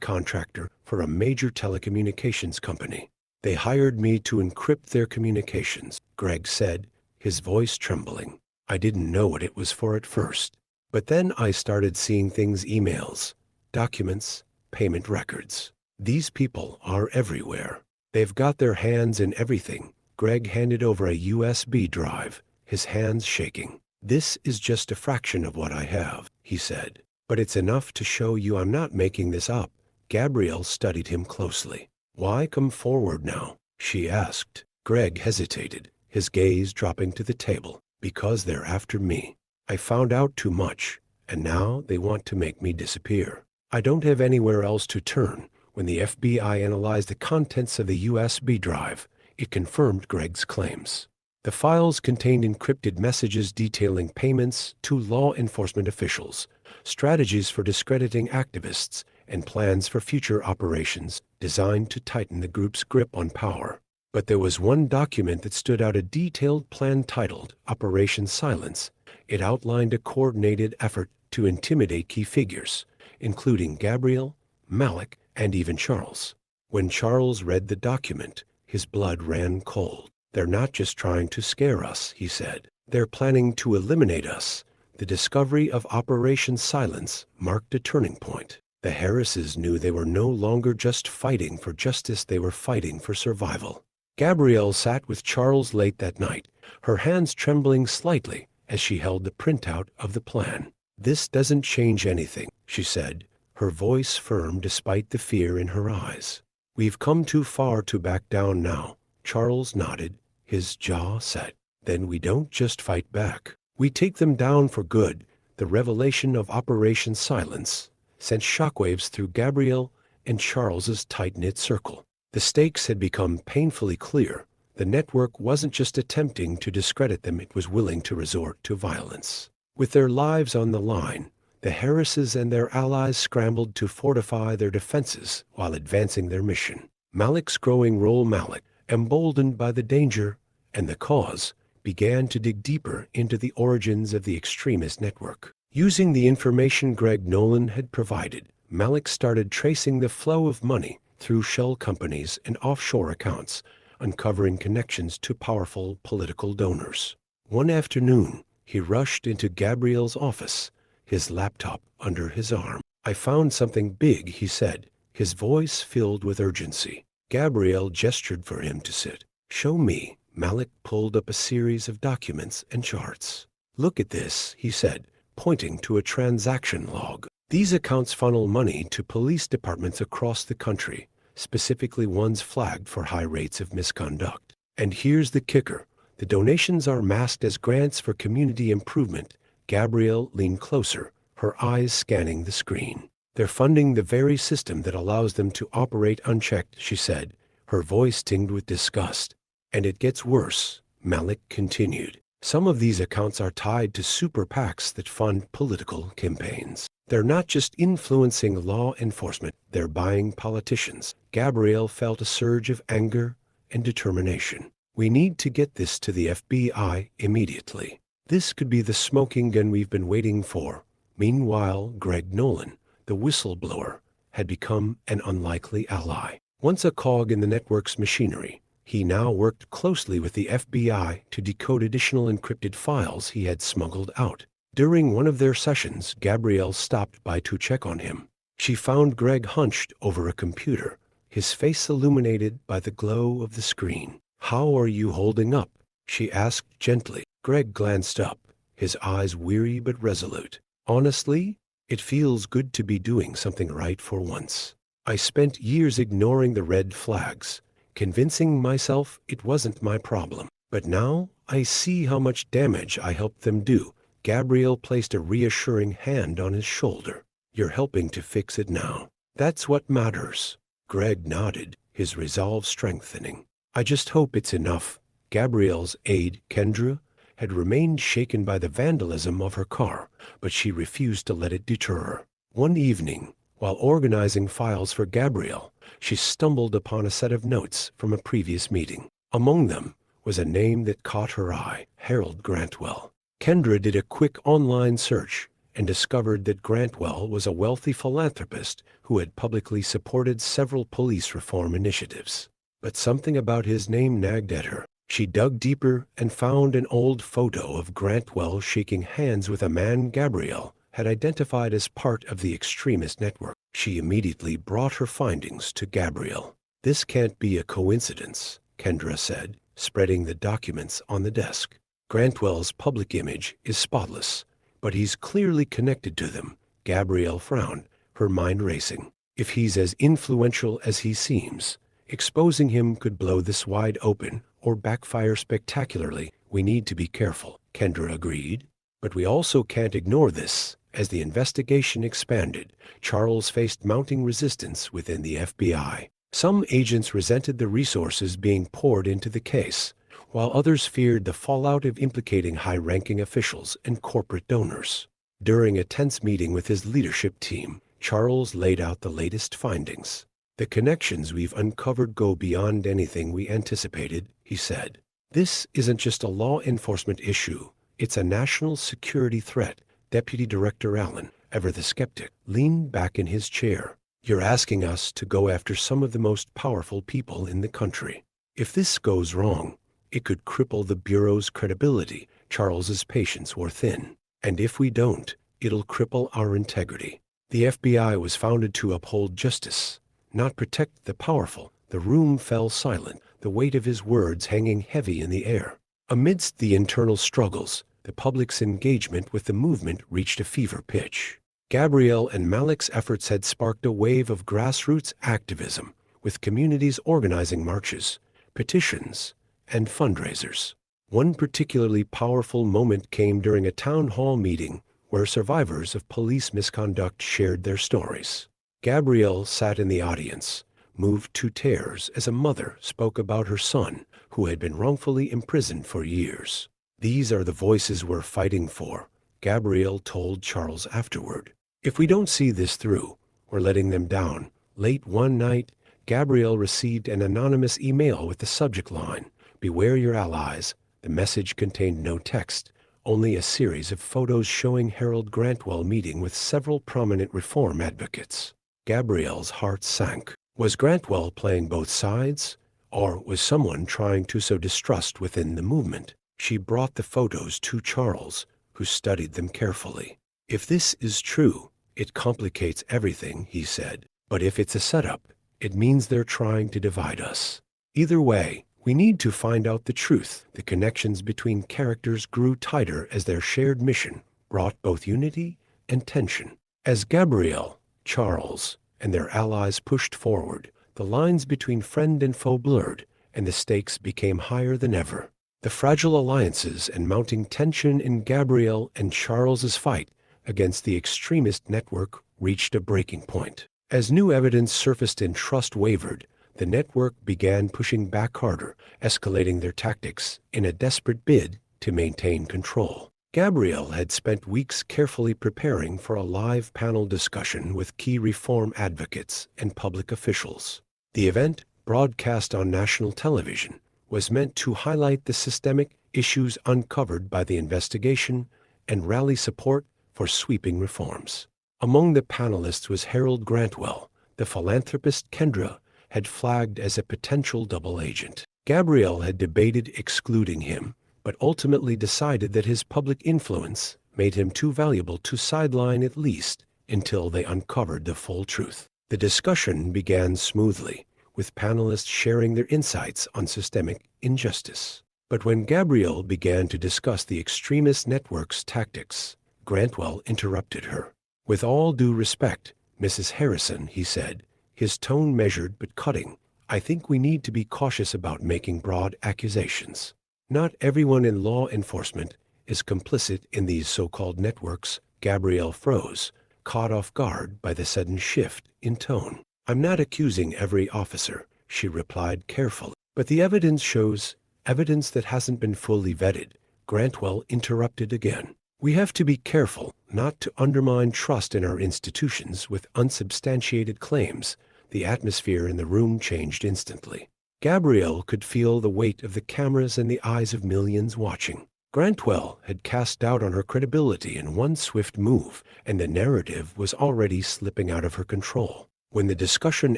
Speaker 1: contractor for a major telecommunications company. They hired me to encrypt their communications, Greg said, his voice trembling. I didn't know what it was for at first. But then I started seeing things: emails, documents, payment records. These people are everywhere. They've got their hands in everything. Greg handed over a USB drive, his hands shaking. This is just a fraction of what I have, he said. But it's enough to show you I'm not making this up. Gabrielle studied him closely. Why come forward now? She asked. Greg hesitated, his gaze dropping to the table. Because they're after me. I found out too much, and now they want to make me disappear. I don't have anywhere else to turn. When the FBI analyzed the contents of the USB drive, it confirmed Greg's claims. The files contained encrypted messages detailing payments to law enforcement officials, strategies for discrediting activists, and plans for future operations designed to tighten the group's grip on power. But there was one document that stood out: a detailed plan titled Operation Silence. It outlined a coordinated effort to intimidate key figures, including Gabrielle, Malik, and even Charles. When Charles read the document, his blood ran cold. They're not just trying to scare us, he said. They're planning to eliminate us. The discovery of Operation Silence marked a turning point. The Harrises knew they were no longer just fighting for justice, they were fighting for survival. Gabrielle sat with Charles late that night, her hands trembling slightly as she held the printout of the plan. This doesn't change anything, she said, her voice firm despite the fear in her eyes. We've come too far to back down now. Charles nodded, his jaw set. Then we don't just fight back. We take them down for good. The revelation of Operation Silence sent shockwaves through Gabrielle and Charles's tight-knit circle. The stakes had become painfully clear. The network wasn't just attempting to discredit them, it was willing to resort to violence. With their lives on the line, the Harrises and their allies scrambled to fortify their defenses while advancing their mission. Malik's growing role, Malik, emboldened by the danger and the cause, began to dig deeper into the origins of the extremist network. Using the information Greg Nolan had provided, Malik started tracing the flow of money through shell companies and offshore accounts, uncovering connections to powerful political donors. One afternoon, he rushed into Gabrielle's office, his laptop under his arm. I found something big, he said, his voice filled with urgency. Gabrielle gestured for him to sit. Show me. Malik pulled up a series of documents and charts. Look at this, he said, pointing to a transaction log. These accounts funnel money to police departments across the country, specifically ones flagged for high rates of misconduct. And here's the kicker. The donations are masked as grants for community improvement. Gabrielle leaned closer, her eyes scanning the screen. They're funding the very system that allows them to operate unchecked, she said, her voice tinged with disgust. And it gets worse, Malik continued. Some of these accounts are tied to super PACs that fund political campaigns. They're not just influencing law enforcement, they're buying politicians. Gabrielle felt a surge of anger and determination. We need to get this to the FBI immediately. This could be the smoking gun we've been waiting for. Meanwhile, Greg Nolan, the whistleblower, had become an unlikely ally. Once a cog in the network's machinery, he now worked closely with the FBI to decode additional encrypted files he had smuggled out. During one of their sessions, Gabrielle stopped by to check on him. She found Greg hunched over a computer, his face illuminated by the glow of the screen. How are you holding up? She asked gently. Greg glanced up, his eyes weary but resolute. Honestly, It feels good to be doing something right for once. I spent years ignoring the red flags, convincing myself it wasn't my problem. But now I see how much damage I helped them do. Gabrielle placed a reassuring hand on his shoulder. You're helping to fix it now. That's what matters. Greg nodded, his resolve strengthening. I just hope it's enough. Gabrielle's aide, Kendra, had remained shaken by the vandalism of her car, but she refused to let it deter her. One evening, while organizing files for Gabrielle, she stumbled upon a set of notes from a previous meeting. Among them was a name that caught her eye, Harold Grantwell. Kendra did a quick online search and discovered that Grantwell was a wealthy philanthropist who had publicly supported several police reform initiatives. But something about his name nagged at her. She dug deeper and found an old photo of Grantwell shaking hands with a man Gabrielle had identified as part of the extremist network. She immediately brought her findings to Gabrielle. This can't be a coincidence, Kendra said, spreading the documents on the desk. Grantwell's public image is spotless, but he's clearly connected to them. Gabrielle frowned, her mind racing. If he's as influential as he seems, exposing him could blow this wide open or backfire spectacularly. We need to be careful, Kendra agreed. But we also can't ignore this. As the investigation expanded, Charles faced mounting resistance within the FBI. Some agents resented the resources being poured into the case, while others feared the fallout of implicating high-ranking officials and corporate donors. During a tense meeting with his leadership team, Charles laid out the latest findings. The connections we've uncovered go beyond anything we anticipated, he said. This isn't just a law enforcement issue, it's a national security threat. Deputy Director Allen, ever the skeptic, leaned back in his chair. You're asking us to go after some of the most powerful people in the country. If this goes wrong, it could cripple the Bureau's credibility. Charles's patience wore thin. And if we don't, it'll cripple our integrity. The FBI was founded to uphold justice, not protect the powerful. The room fell silent, the weight of his words hanging heavy in the air. Amidst the internal struggles, the public's engagement with the movement reached a fever pitch. Gabrielle and Malik's efforts had sparked a wave of grassroots activism, with communities organizing marches, petitions, and fundraisers. One particularly powerful moment came during a town hall meeting where survivors of police misconduct shared their stories. Gabrielle sat in the audience, moved to tears as a mother spoke about her son, who had been wrongfully imprisoned for years. These are the voices we're fighting for, Gabrielle told Charles afterward. If we don't see this through, we're letting them down. Late one night, Gabrielle received an anonymous email with the subject line, "Beware your allies." The message contained no text, only a series of photos showing Harold Grantwell meeting with several prominent reform advocates. Gabrielle's heart sank. Was Grantwell playing both sides, or was someone trying to sow distrust within the movement? She brought the photos to Charles, who studied them carefully. If this is true, it complicates everything, he said. But if it's a setup, it means they're trying to divide us. Either way, we need to find out the truth. The connections between characters grew tighter as their shared mission brought both unity and tension. As Gabrielle, Charles, and their allies pushed forward, the lines between friend and foe blurred, and the stakes became higher than ever. The fragile alliances and mounting tension in Gabrielle and Charles's fight against the extremist network reached a breaking point. As new evidence surfaced and trust wavered, the network began pushing back harder, escalating their tactics in a desperate bid to maintain control. Gabrielle had spent weeks carefully preparing for a live panel discussion with key reform advocates and public officials. The event, broadcast on national television, was meant to highlight the systemic issues uncovered by the investigation and rally support for sweeping reforms. Among the panelists was Harold Grantwell. The philanthropist Kendra had flagged as a potential double agent. Gabrielle had debated excluding him, but ultimately decided that his public influence made him too valuable to sideline, at least until they uncovered the full truth. The discussion began smoothly, with panelists sharing their insights on systemic injustice. But when Gabrielle began to discuss the extremist network's tactics, Grantwell interrupted her. With all due respect, Mrs. Harrison, he said, his tone measured but cutting, I think we need to be cautious about making broad accusations. Not everyone in law enforcement is complicit in these so-called networks. Gabrielle froze, caught off guard by the sudden shift in tone. I'm not accusing every officer, she replied carefully. But the evidence shows evidence that hasn't been fully vetted. Grantwell interrupted again. We have to be careful not to undermine trust in our institutions with unsubstantiated claims. The atmosphere in the room changed instantly. Gabrielle could feel the weight of the cameras and the eyes of millions watching. Grantwell had cast doubt on her credibility in one swift move, and the narrative was already slipping out of her control. When the discussion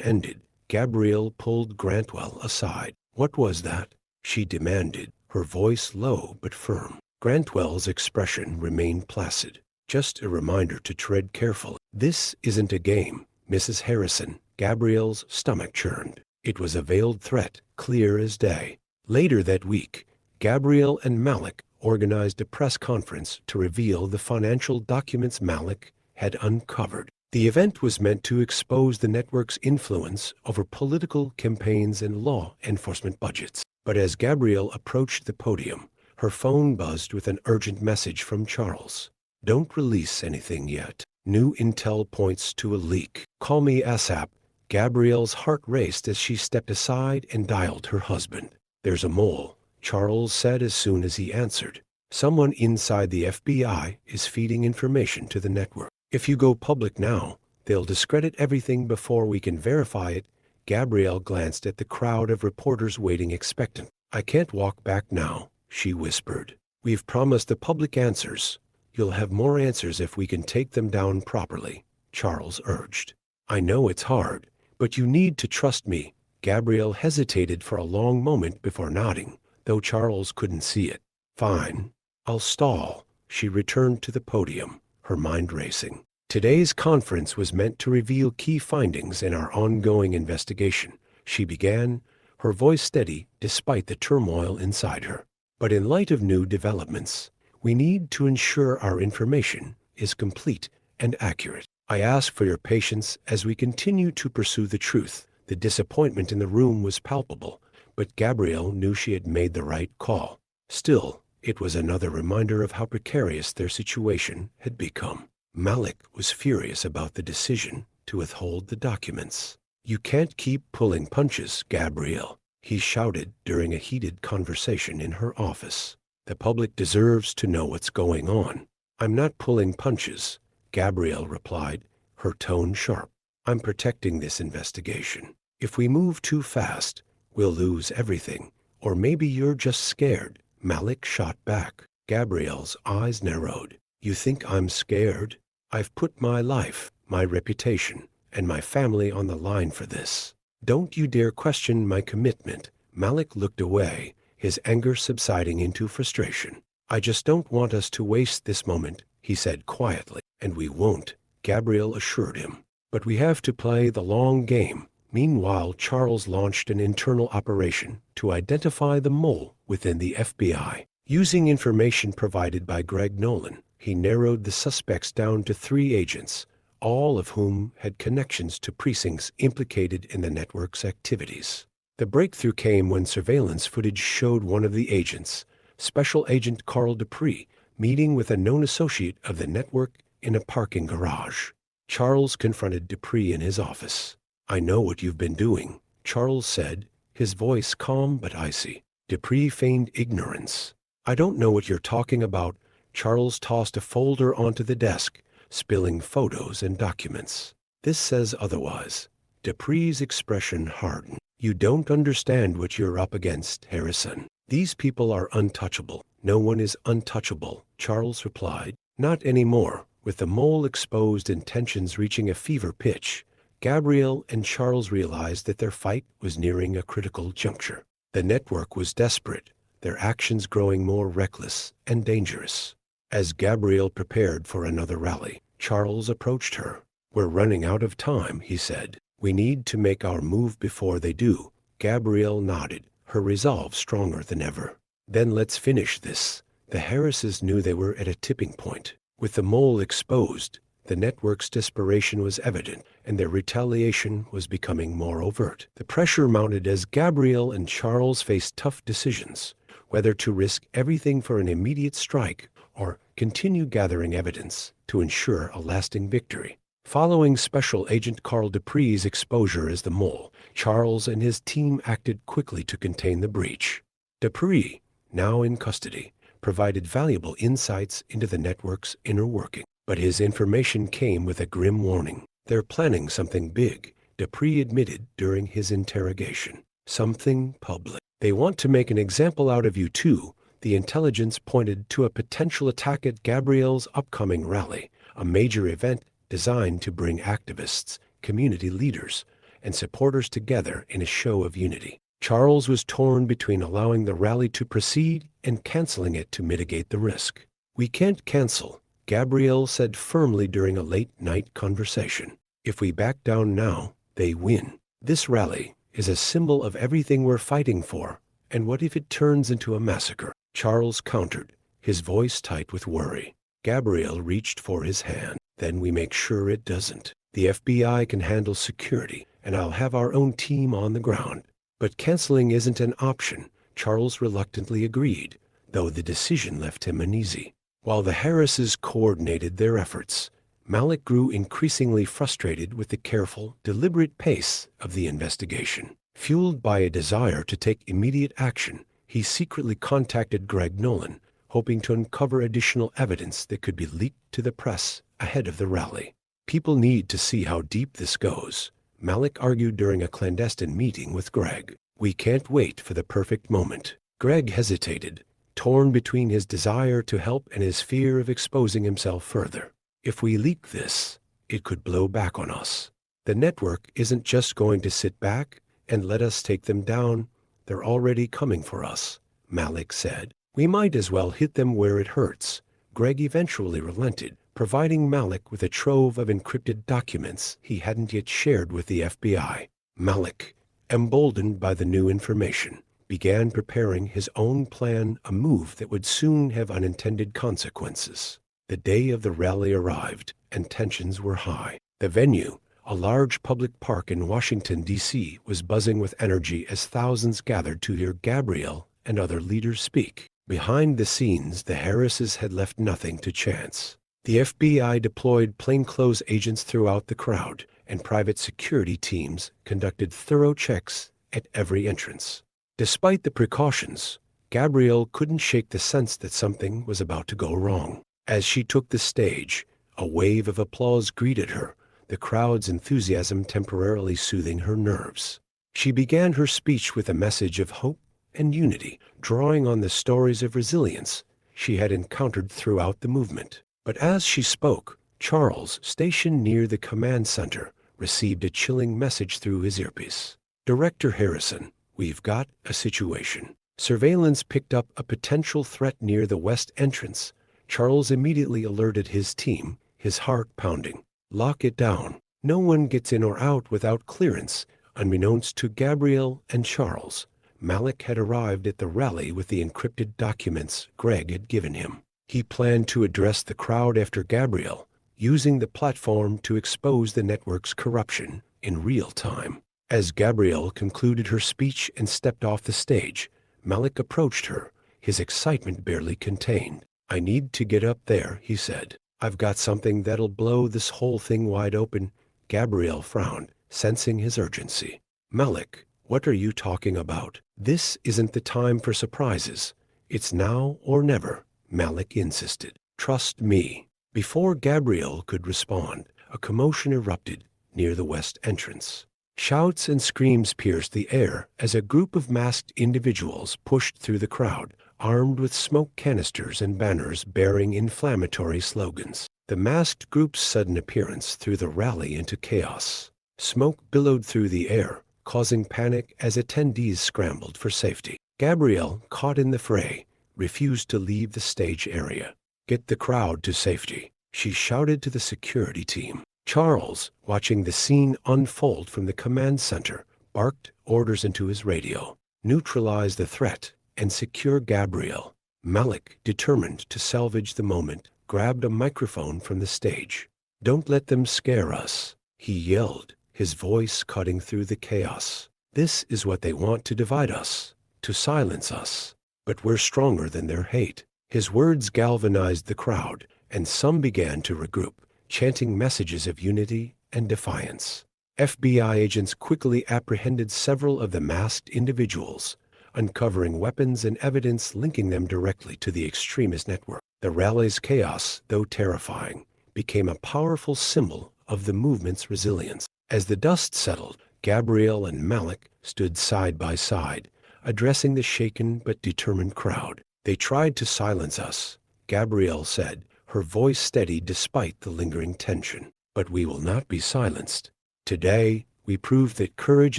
Speaker 1: ended, Gabrielle pulled Grantwell aside. What was that? She demanded, her voice low but firm. Grantwell's expression remained placid. Just a reminder to tread carefully. This isn't a game, Mrs. Harrison. Gabrielle's stomach churned. It was a veiled threat, clear as day. Later that week, Gabrielle and Malik organized a press conference to reveal the financial documents Malik had uncovered. The event was meant to expose the network's influence over political campaigns and law enforcement budgets. But as Gabrielle approached the podium, her phone buzzed with an urgent message from Charles. Don't release anything yet. New intel points to a leak. Call me ASAP. Gabrielle's heart raced as she stepped aside and dialed her husband. There's a mole, Charles said as soon as he answered. Someone inside the FBI is feeding information to the network. If you go public now, they'll discredit everything before we can verify it. Gabrielle glanced at the crowd of reporters waiting expectant. I can't walk back now, she whispered. We've promised the public answers. You'll have more answers if we can take them down properly, Charles urged. I know it's hard, but you need to trust me. Gabrielle hesitated for a long moment before nodding, though Charles couldn't see it. Fine. I'll stall. She returned to the podium, her mind racing. Today's conference was meant to reveal key findings in our ongoing investigation, she began, her voice steady despite the turmoil inside her. But in light of new developments, we need to ensure our information is complete and accurate. I ask for your patience as we continue to pursue the truth. The disappointment in the room was palpable, but Gabrielle knew she had made the right call. Still, it was another reminder of how precarious their situation had become. Malik was furious about the decision to withhold the documents. You can't keep pulling punches, Gabrielle, he shouted during a heated conversation in her office. The public deserves to know what's going on. I'm not pulling punches, Gabrielle replied, her tone sharp. I'm protecting this investigation. If we move too fast, we'll lose everything. Or maybe you're just scared. Malik shot back. Gabrielle's eyes narrowed. You think I'm scared? I've put my life, my reputation, and my family on the line for this. Don't you dare question my commitment. Malik looked away, his anger subsiding into frustration. I just don't want us to waste this moment, he said quietly. And we won't, Gabrielle assured him. But we have to play the long game. Meanwhile, Charles launched an internal operation to identify the mole within the FBI. Using information provided by Greg Nolan, he narrowed the suspects down to 3 agents, all of whom had connections to precincts implicated in the network's activities. The breakthrough came when surveillance footage showed one of the agents, Special Agent Carl Dupree, meeting with a known associate of the network in a parking garage. Charles confronted Dupree in his office. I know what you've been doing, Charles said, his voice calm but icy. Dupree feigned ignorance. I don't know what you're talking about. Charles tossed a folder onto the desk, spilling photos and documents. This says otherwise. Dupree's expression hardened. You don't understand what you're up against, Harrison. These people are untouchable. No one is untouchable, Charles replied. Not anymore. With the mole exposed and tensions reaching a fever pitch, Gabrielle and Charles realized that their fight was nearing a critical juncture. The network was desperate, their actions growing more reckless and dangerous. As Gabrielle prepared for another rally, Charles approached her. We're running out of time, he said. We need to make our move before they do. Gabrielle nodded, her resolve stronger than ever. Then let's finish this. The Harrises knew they were at a tipping point. With the mole exposed, The network's desperation was evident, and their retaliation was becoming more overt. The pressure mounted as Gabrielle and Charles faced tough decisions, whether to risk everything for an immediate strike or continue gathering evidence to ensure a lasting victory. Following Special Agent Carl Dupree's exposure as the mole, Charles and his team acted quickly to contain the breach. Dupree, now in custody, provided valuable insights into the network's inner working. But his information came with a grim warning. They're planning something big, Dupree admitted during his interrogation. Something public. They want to make an example out of you too. The intelligence pointed to a potential attack at Gabrielle's upcoming rally, a major event designed to bring activists, community leaders, and supporters together in a show of unity. Charles was torn between allowing the rally to proceed and canceling it to mitigate the risk. We can't cancel, Gabrielle said firmly during a late-night conversation. If we back down now, they win. This rally is a symbol of everything we're fighting for, and what if it turns into a massacre? Charles countered, his voice tight with worry. Gabrielle reached for his hand. Then we make sure it doesn't. The FBI can handle security, and I'll have our own team on the ground. But canceling isn't an option, Charles reluctantly agreed, though the decision left him uneasy. While the Harrises coordinated their efforts, Malik grew increasingly frustrated with the careful, deliberate pace of the investigation. Fueled by a desire to take immediate action, he secretly contacted Greg Nolan, hoping to uncover additional evidence that could be leaked to the press ahead of the rally. People need to see how deep this goes, Malik argued during a clandestine meeting with Greg. We can't wait for the perfect moment. Greg hesitated, torn between his desire to help and his fear of exposing himself further. If we leak this, it could blow back on us. The network isn't just going to sit back and let us take them down. They're already coming for us, Malik said. We might as well hit them where it hurts. Greg eventually relented, providing Malik with a trove of encrypted documents he hadn't yet shared with the FBI. Malik, emboldened by the new information, began preparing his own plan, a move that would soon have unintended consequences. The day of the rally arrived, and tensions were high. The venue, a large public park in Washington, D.C., was buzzing with energy as thousands gathered to hear Gabrielle and other leaders speak. Behind the scenes, the Harrises had left nothing to chance. The FBI deployed plainclothes agents throughout the crowd, and private security teams conducted thorough checks at every entrance. Despite the precautions, Gabrielle couldn't shake the sense that something was about to go wrong. As she took the stage, a wave of applause greeted her, the crowd's enthusiasm temporarily soothing her nerves. She began her speech with a message of hope and unity, drawing on the stories of resilience she had encountered throughout the movement. But as she spoke, Charles, stationed near the command center, received a chilling message through his earpiece. Director Harrison, we've got a situation. Surveillance picked up a potential threat near the west entrance. Charles immediately alerted his team, his heart pounding. Lock it down. No one gets in or out without clearance. Unbeknownst to Gabrielle and Charles, Malik had arrived at the rally with the encrypted documents Greg had given him. He planned to address the crowd after Gabrielle, using the platform to expose the network's corruption in real time. As Gabrielle concluded her speech and stepped off the stage, Malik approached her, his excitement barely contained. I need to get up there, he said. I've got something that'll blow this whole thing wide open. Gabrielle frowned, sensing his urgency. Malik, what are you talking about? This isn't the time for surprises. It's now or never, Malik insisted. Trust me. Before Gabrielle could respond, a commotion erupted near the west entrance. Shouts and screams pierced the air as a group of masked individuals pushed through the crowd, armed with smoke canisters and banners bearing inflammatory slogans. The masked group's sudden appearance threw the rally into chaos. Smoke billowed through the air, causing panic as attendees scrambled for safety. Gabrielle, caught in the fray, refused to leave the stage area. Get the crowd to safety, she shouted to the security team. Charles, watching the scene unfold from the command center, barked orders into his radio. Neutralize the threat and secure Gabrielle. Malik, determined to salvage the moment, grabbed a microphone from the stage. "Don't let them scare us," he yelled, his voice cutting through the chaos. "This is what they want to divide us, to silence us. But we're stronger than their hate." His words galvanized the crowd, and some began to regroup, chanting messages of unity and defiance. FBI agents quickly apprehended several of the masked individuals, uncovering weapons and evidence linking them directly to the extremist network. The rally's chaos, though terrifying, became a powerful symbol of the movement's resilience. As the dust settled, Gabrielle and Malik stood side by side, addressing the shaken but determined crowd. "They tried to silence us," Gabrielle said, her voice steady despite the lingering tension. "But we will not be silenced. Today, we proved that courage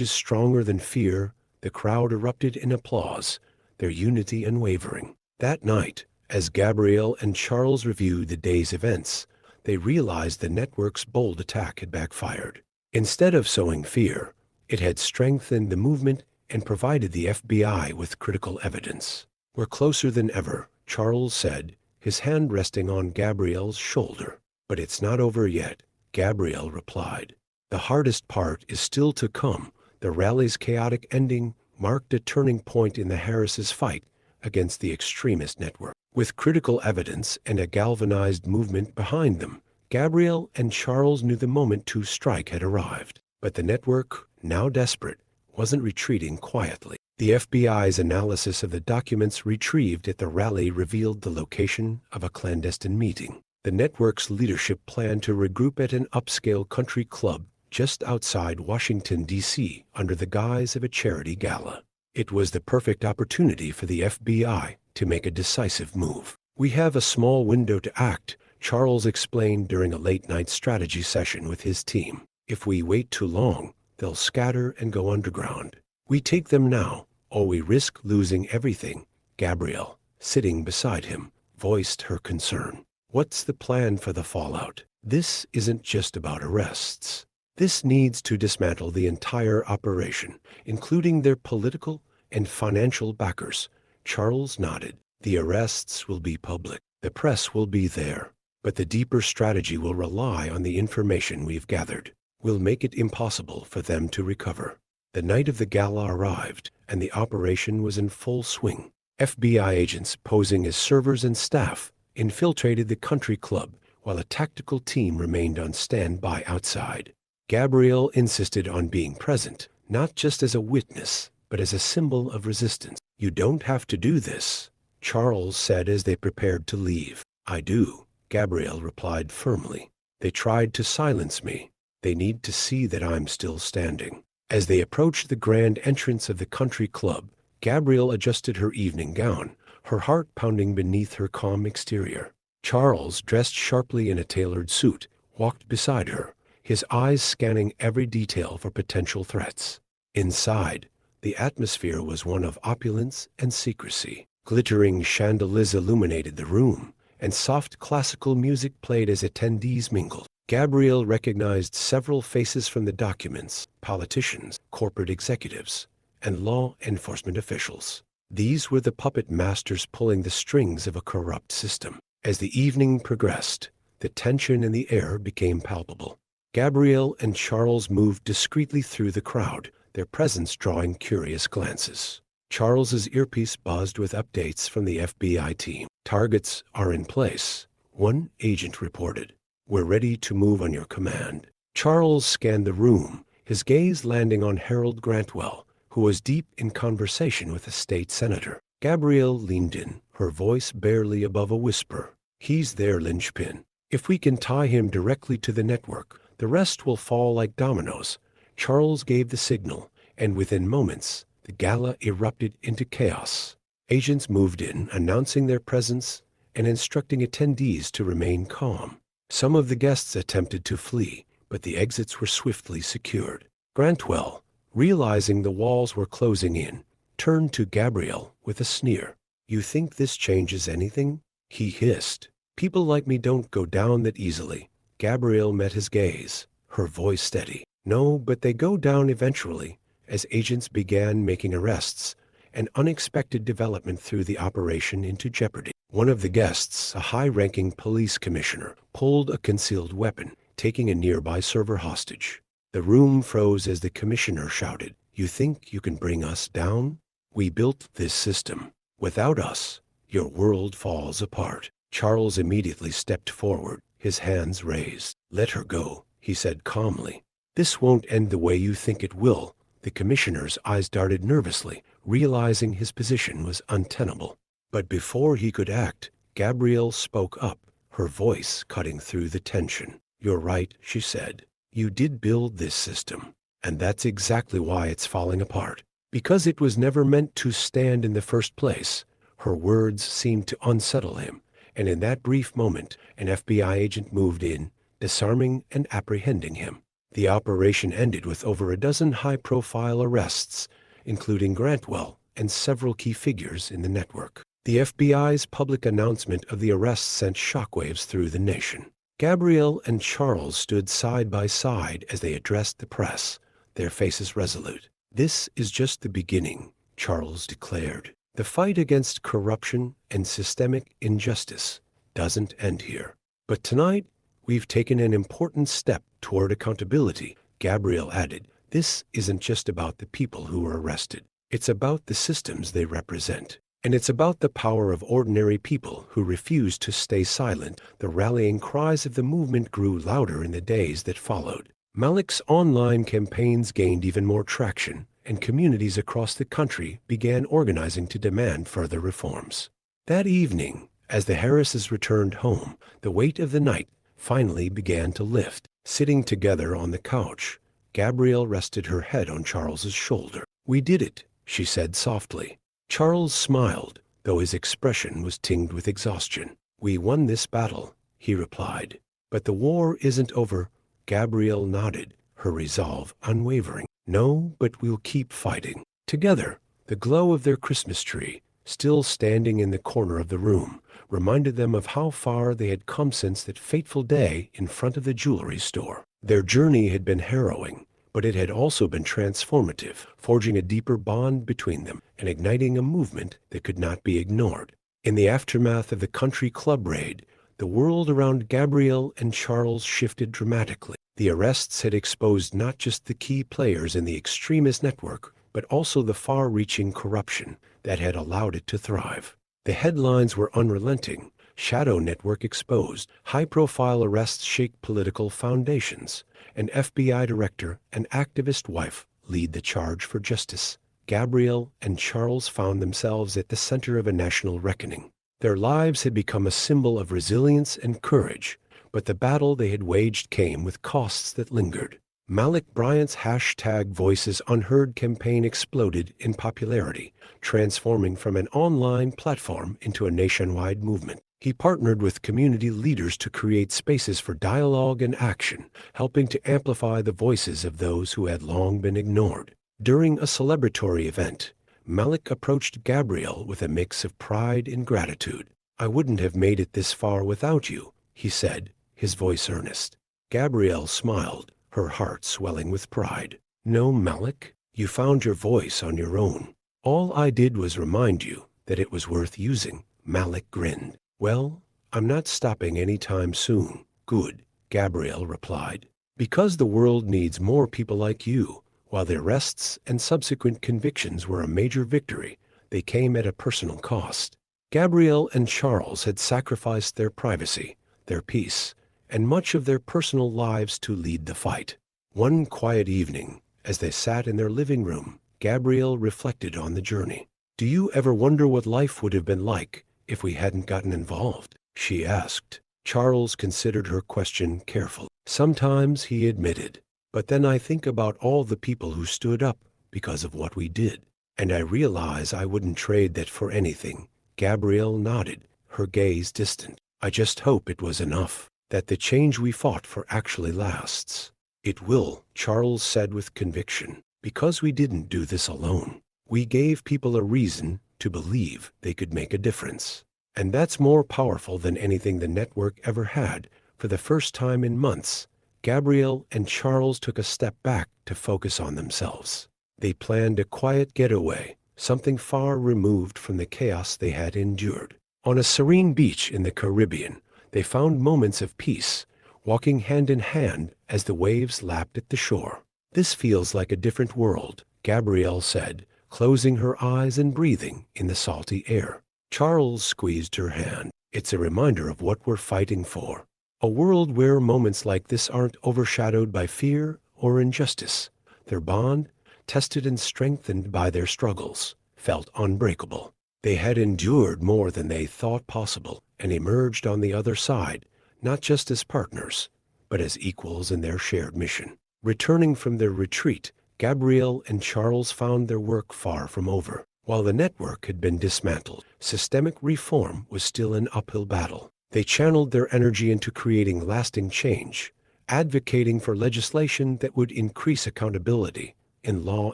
Speaker 1: is stronger than fear." The crowd erupted in applause, their unity unwavering. That night, as Gabrielle and Charles reviewed the day's events, they realized the network's bold attack had backfired. Instead of sowing fear, it had strengthened the movement and provided the FBI with critical evidence. "We're closer than ever," Charles said, his hand resting on Gabrielle's shoulder. "But it's not over yet," Gabrielle replied. "The hardest part is still to come." The rally's chaotic ending marked a turning point in the Harrises' fight against the extremist network. With critical evidence and a galvanized movement behind them, Gabrielle and Charles knew the moment to strike had arrived. But the network, now desperate, wasn't retreating quietly. The FBI's analysis of the documents retrieved at the rally revealed the location of a clandestine meeting. The network's leadership planned to regroup at an upscale country club just outside Washington, D.C., under the guise of a charity gala. It was the perfect opportunity for the FBI to make a decisive move. "We have a small window to act," Charles explained during a late-night strategy session with his team. "If we wait too long, they'll scatter and go underground. We take them now, or we risk losing everything." Gabrielle, sitting beside him, voiced her concern. "What's the plan for the fallout? This isn't just about arrests. This needs to dismantle the entire operation, including their political and financial backers." Charles nodded. "The arrests will be public. The press will be there. But the deeper strategy will rely on the information we've gathered. We'll make it impossible for them to recover." The night of the gala arrived, and the operation was in full swing. FBI agents posing as servers and staff infiltrated the country club, while a tactical team remained on standby outside. Gabrielle insisted on being present, not just as a witness, but as a symbol of resistance. "You don't have to do this," Charles said as they prepared to leave. "I do," Gabrielle replied firmly. "They tried to silence me. They need to see that I'm still standing." As they approached the grand entrance of the country club, Gabrielle adjusted her evening gown, her heart pounding beneath her calm exterior. Charles, dressed sharply in a tailored suit, walked beside her, his eyes scanning every detail for potential threats. Inside, the atmosphere was one of opulence and secrecy. Glittering chandeliers illuminated the room, and soft classical music played as attendees mingled. Gabrielle recognized several faces from the documents: politicians, corporate executives, and law enforcement officials. These were the puppet masters pulling the strings of a corrupt system. As the evening progressed, the tension in the air became palpable. Gabrielle and Charles moved discreetly through the crowd, their presence drawing curious glances. Charles's earpiece buzzed with updates from the FBI team. "Targets are in place," one agent reported. "We're ready to move on your command." Charles scanned the room, his gaze landing on Harold Grantwell, who was deep in conversation with a state senator. Gabrielle leaned in, her voice barely above a whisper. "He's their linchpin. If we can tie him directly to the network, the rest will fall like dominoes." Charles gave the signal, and within moments, the gala erupted into chaos. Agents moved in, announcing their presence and instructing attendees to remain calm. Some of the guests attempted to flee, but the exits were swiftly secured. Grantwell, realizing the walls were closing in, turned to Gabrielle with a sneer. "You think this changes anything?" he hissed. "People like me don't go down that easily." Gabrielle met his gaze, her voice steady. "No, but they go down eventually." As agents began making arrests, an unexpected development threw the operation into jeopardy. One of the guests, a high-ranking police commissioner, pulled a concealed weapon, taking a nearby server hostage. The room froze as the commissioner shouted, "You think you can bring us down? We built this system. Without us, your world falls apart." Charles immediately stepped forward, his hands raised. "Let her go," he said calmly. "This won't end the way you think it will." The commissioner's eyes darted nervously, realizing his position was untenable. But before he could act, Gabrielle spoke up, her voice cutting through the tension. "You're right," she said. "You did build this system, and that's exactly why it's falling apart. Because it was never meant to stand in the first place." Her words seemed to unsettle him, and in that brief moment, an FBI agent moved in, disarming and apprehending him. The operation ended with over a dozen high-profile arrests, including Grantwell and several key figures in the network. The FBI's public announcement of the arrests sent shockwaves through the nation. Gabrielle and Charles stood side by side as they addressed the press, their faces resolute. "This is just the beginning," Charles declared. "The fight against corruption and systemic injustice doesn't end here. But tonight, we've taken an important step toward accountability," Gabrielle added. "This isn't just about the people who were arrested. It's about the systems they represent. And it's about the power of ordinary people who refuse to stay silent." The rallying cries of the movement grew louder in the days that followed. Malik's online campaigns gained even more traction, and communities across the country began organizing to demand further reforms. That evening, as the Harrises returned home, the weight of the night finally began to lift. Sitting together on the couch, Gabrielle rested her head on Charles's shoulder. "We did it," she said softly. Charles smiled, though his expression was tinged with exhaustion. "We won this battle," he replied. "But the war isn't over." Gabrielle nodded, her resolve unwavering. "No, but we'll keep fighting." Together, the glow of their Christmas tree, still standing in the corner of the room, reminded them of how far they had come since that fateful day in front of the jewelry store. Their journey had been harrowing, but it had also been transformative, forging a deeper bond between them and igniting a movement that could not be ignored. In the aftermath of the country club raid, the world around Gabrielle and Charles shifted dramatically. The arrests had exposed not just the key players in the extremist network, but also the far-reaching corruption that had allowed it to thrive. The headlines were unrelenting. Shadow network exposed, high-profile arrests shake political foundations, an FBI director and activist wife lead the charge for justice. Gabrielle and Charles found themselves at the center of a national reckoning. Their lives had become a symbol of resilience and courage, but the battle they had waged came with costs that lingered. Malik Bryant's #VoicesUnheard campaign exploded in popularity, transforming from an online platform into a nationwide movement. He partnered with community leaders to create spaces for dialogue and action, helping to amplify the voices of those who had long been ignored. During a celebratory event, Malik approached Gabrielle with a mix of pride and gratitude. "I wouldn't have made it this far without you," he said, his voice earnest. Gabrielle smiled, her heart swelling with pride. "No, Malik, you found your voice on your own. All I did was remind you that it was worth using." Malik grinned. "Well, I'm not stopping any time soon." "Good," Gabrielle replied. "Because the world needs more people like you." While the arrests and subsequent convictions were a major victory, they came at a personal cost. Gabrielle and Charles had sacrificed their privacy, their peace, and much of their personal lives to lead the fight. One quiet evening, as they sat in their living room, Gabrielle reflected on the journey. "Do you ever wonder what life would have been like if we hadn't gotten involved?" she asked. Charles considered her question carefully. "Sometimes," he admitted. "But then I think about all the people who stood up because of what we did, and I realize I wouldn't trade that for anything." Gabrielle nodded, her gaze distant. "I just hope it was enough, that the change we fought for actually lasts." "It will," Charles said with conviction, "because we didn't do this alone. We gave people a reason to believe they could make a difference. And that's more powerful than anything the network ever had." For the first time in months, Gabrielle and Charles took a step back to focus on themselves. They planned a quiet getaway, something far removed from the chaos they had endured. On a serene beach in the Caribbean, they found moments of peace, walking hand in hand as the waves lapped at the shore. "This feels like a different world," Gabrielle said, closing her eyes and breathing in the salty air. Charles squeezed her hand. "It's a reminder of what we're fighting for. A world where moments like this aren't overshadowed by fear or injustice. Their bond, tested and strengthened by their struggles, felt unbreakable. They had endured more than they thought possible and emerged on the other side, not just as partners, but as equals in their shared mission." Returning from their retreat, Gabrielle and Charles found their work far from over. While the network had been dismantled, systemic reform was still an uphill battle. They channeled their energy into creating lasting change, advocating for legislation that would increase accountability in law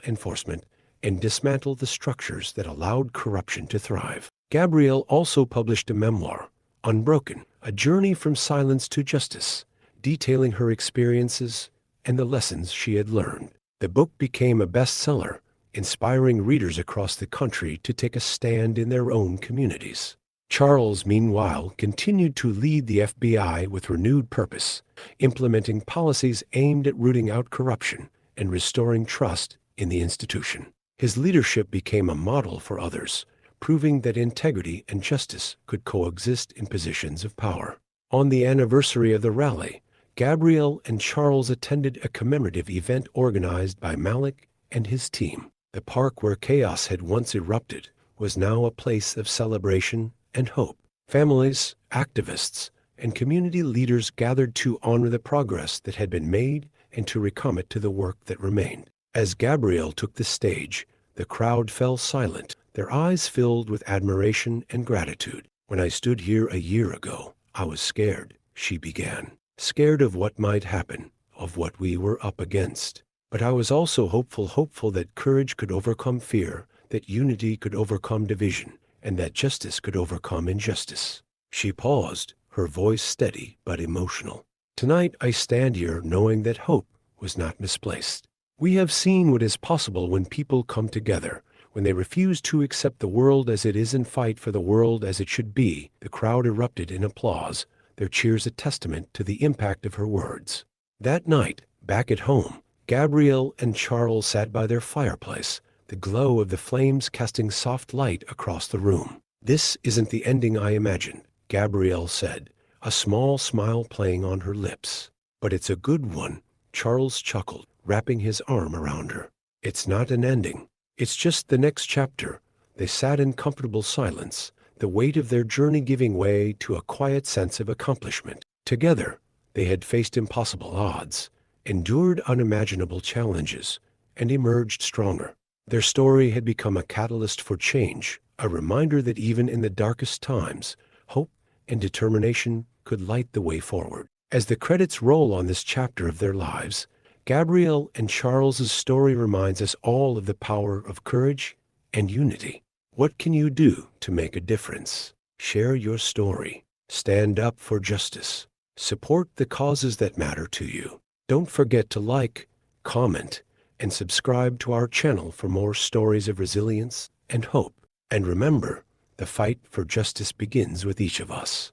Speaker 1: enforcement and dismantle the structures that allowed corruption to thrive. Gabrielle also published a memoir, Unbroken, a journey from silence to justice, detailing her experiences and the lessons she had learned. The book became a bestseller, inspiring readers across the country to take a stand in their own communities. Charles, meanwhile, continued to lead the FBI with renewed purpose, implementing policies aimed at rooting out corruption and restoring trust in the institution. His leadership became a model for others, proving that integrity and justice could coexist in positions of power. On the anniversary of the rally, Gabrielle and Charles attended a commemorative event organized by Malik and his team. The park where chaos had once erupted was now a place of celebration and hope. Families, activists, and community leaders gathered to honor the progress that had been made and to recommit to the work that remained. As Gabrielle took the stage, the crowd fell silent, their eyes filled with admiration and gratitude. "When I stood here a year ago, I was scared," she began. "Scared of what might happen, of what we were up against. But I was also hopeful that courage could overcome fear, that unity could overcome division, and that justice could overcome injustice." She paused, her voice steady but emotional. "Tonight I stand here knowing that hope was not misplaced. We have seen what is possible when people come together, when they refuse to accept the world as it is and fight for the world as it should be." The crowd erupted in applause, their cheers a testament to the impact of her words. That night, back at home, Gabrielle and Charles sat by their fireplace, the glow of the flames casting soft light across the room. "This isn't the ending I imagined," Gabrielle said, a small smile playing on her lips. "But it's a good one," Charles chuckled, wrapping his arm around her. "It's not an ending. It's just the next chapter." They sat in comfortable silence, the weight of their journey giving way to a quiet sense of accomplishment. Together, they had faced impossible odds, endured unimaginable challenges, and emerged stronger. Their story had become a catalyst for change, a reminder that even in the darkest times, hope and determination could light the way forward. As the credits roll on this chapter of their lives, Gabrielle and Charles's story reminds us all of the power of courage and unity. What can you do to make a difference? Share your story. Stand up for justice. Support the causes that matter to you. Don't forget to like, comment, and subscribe to our channel for more stories of resilience and hope. And remember, the fight for justice begins with each of us.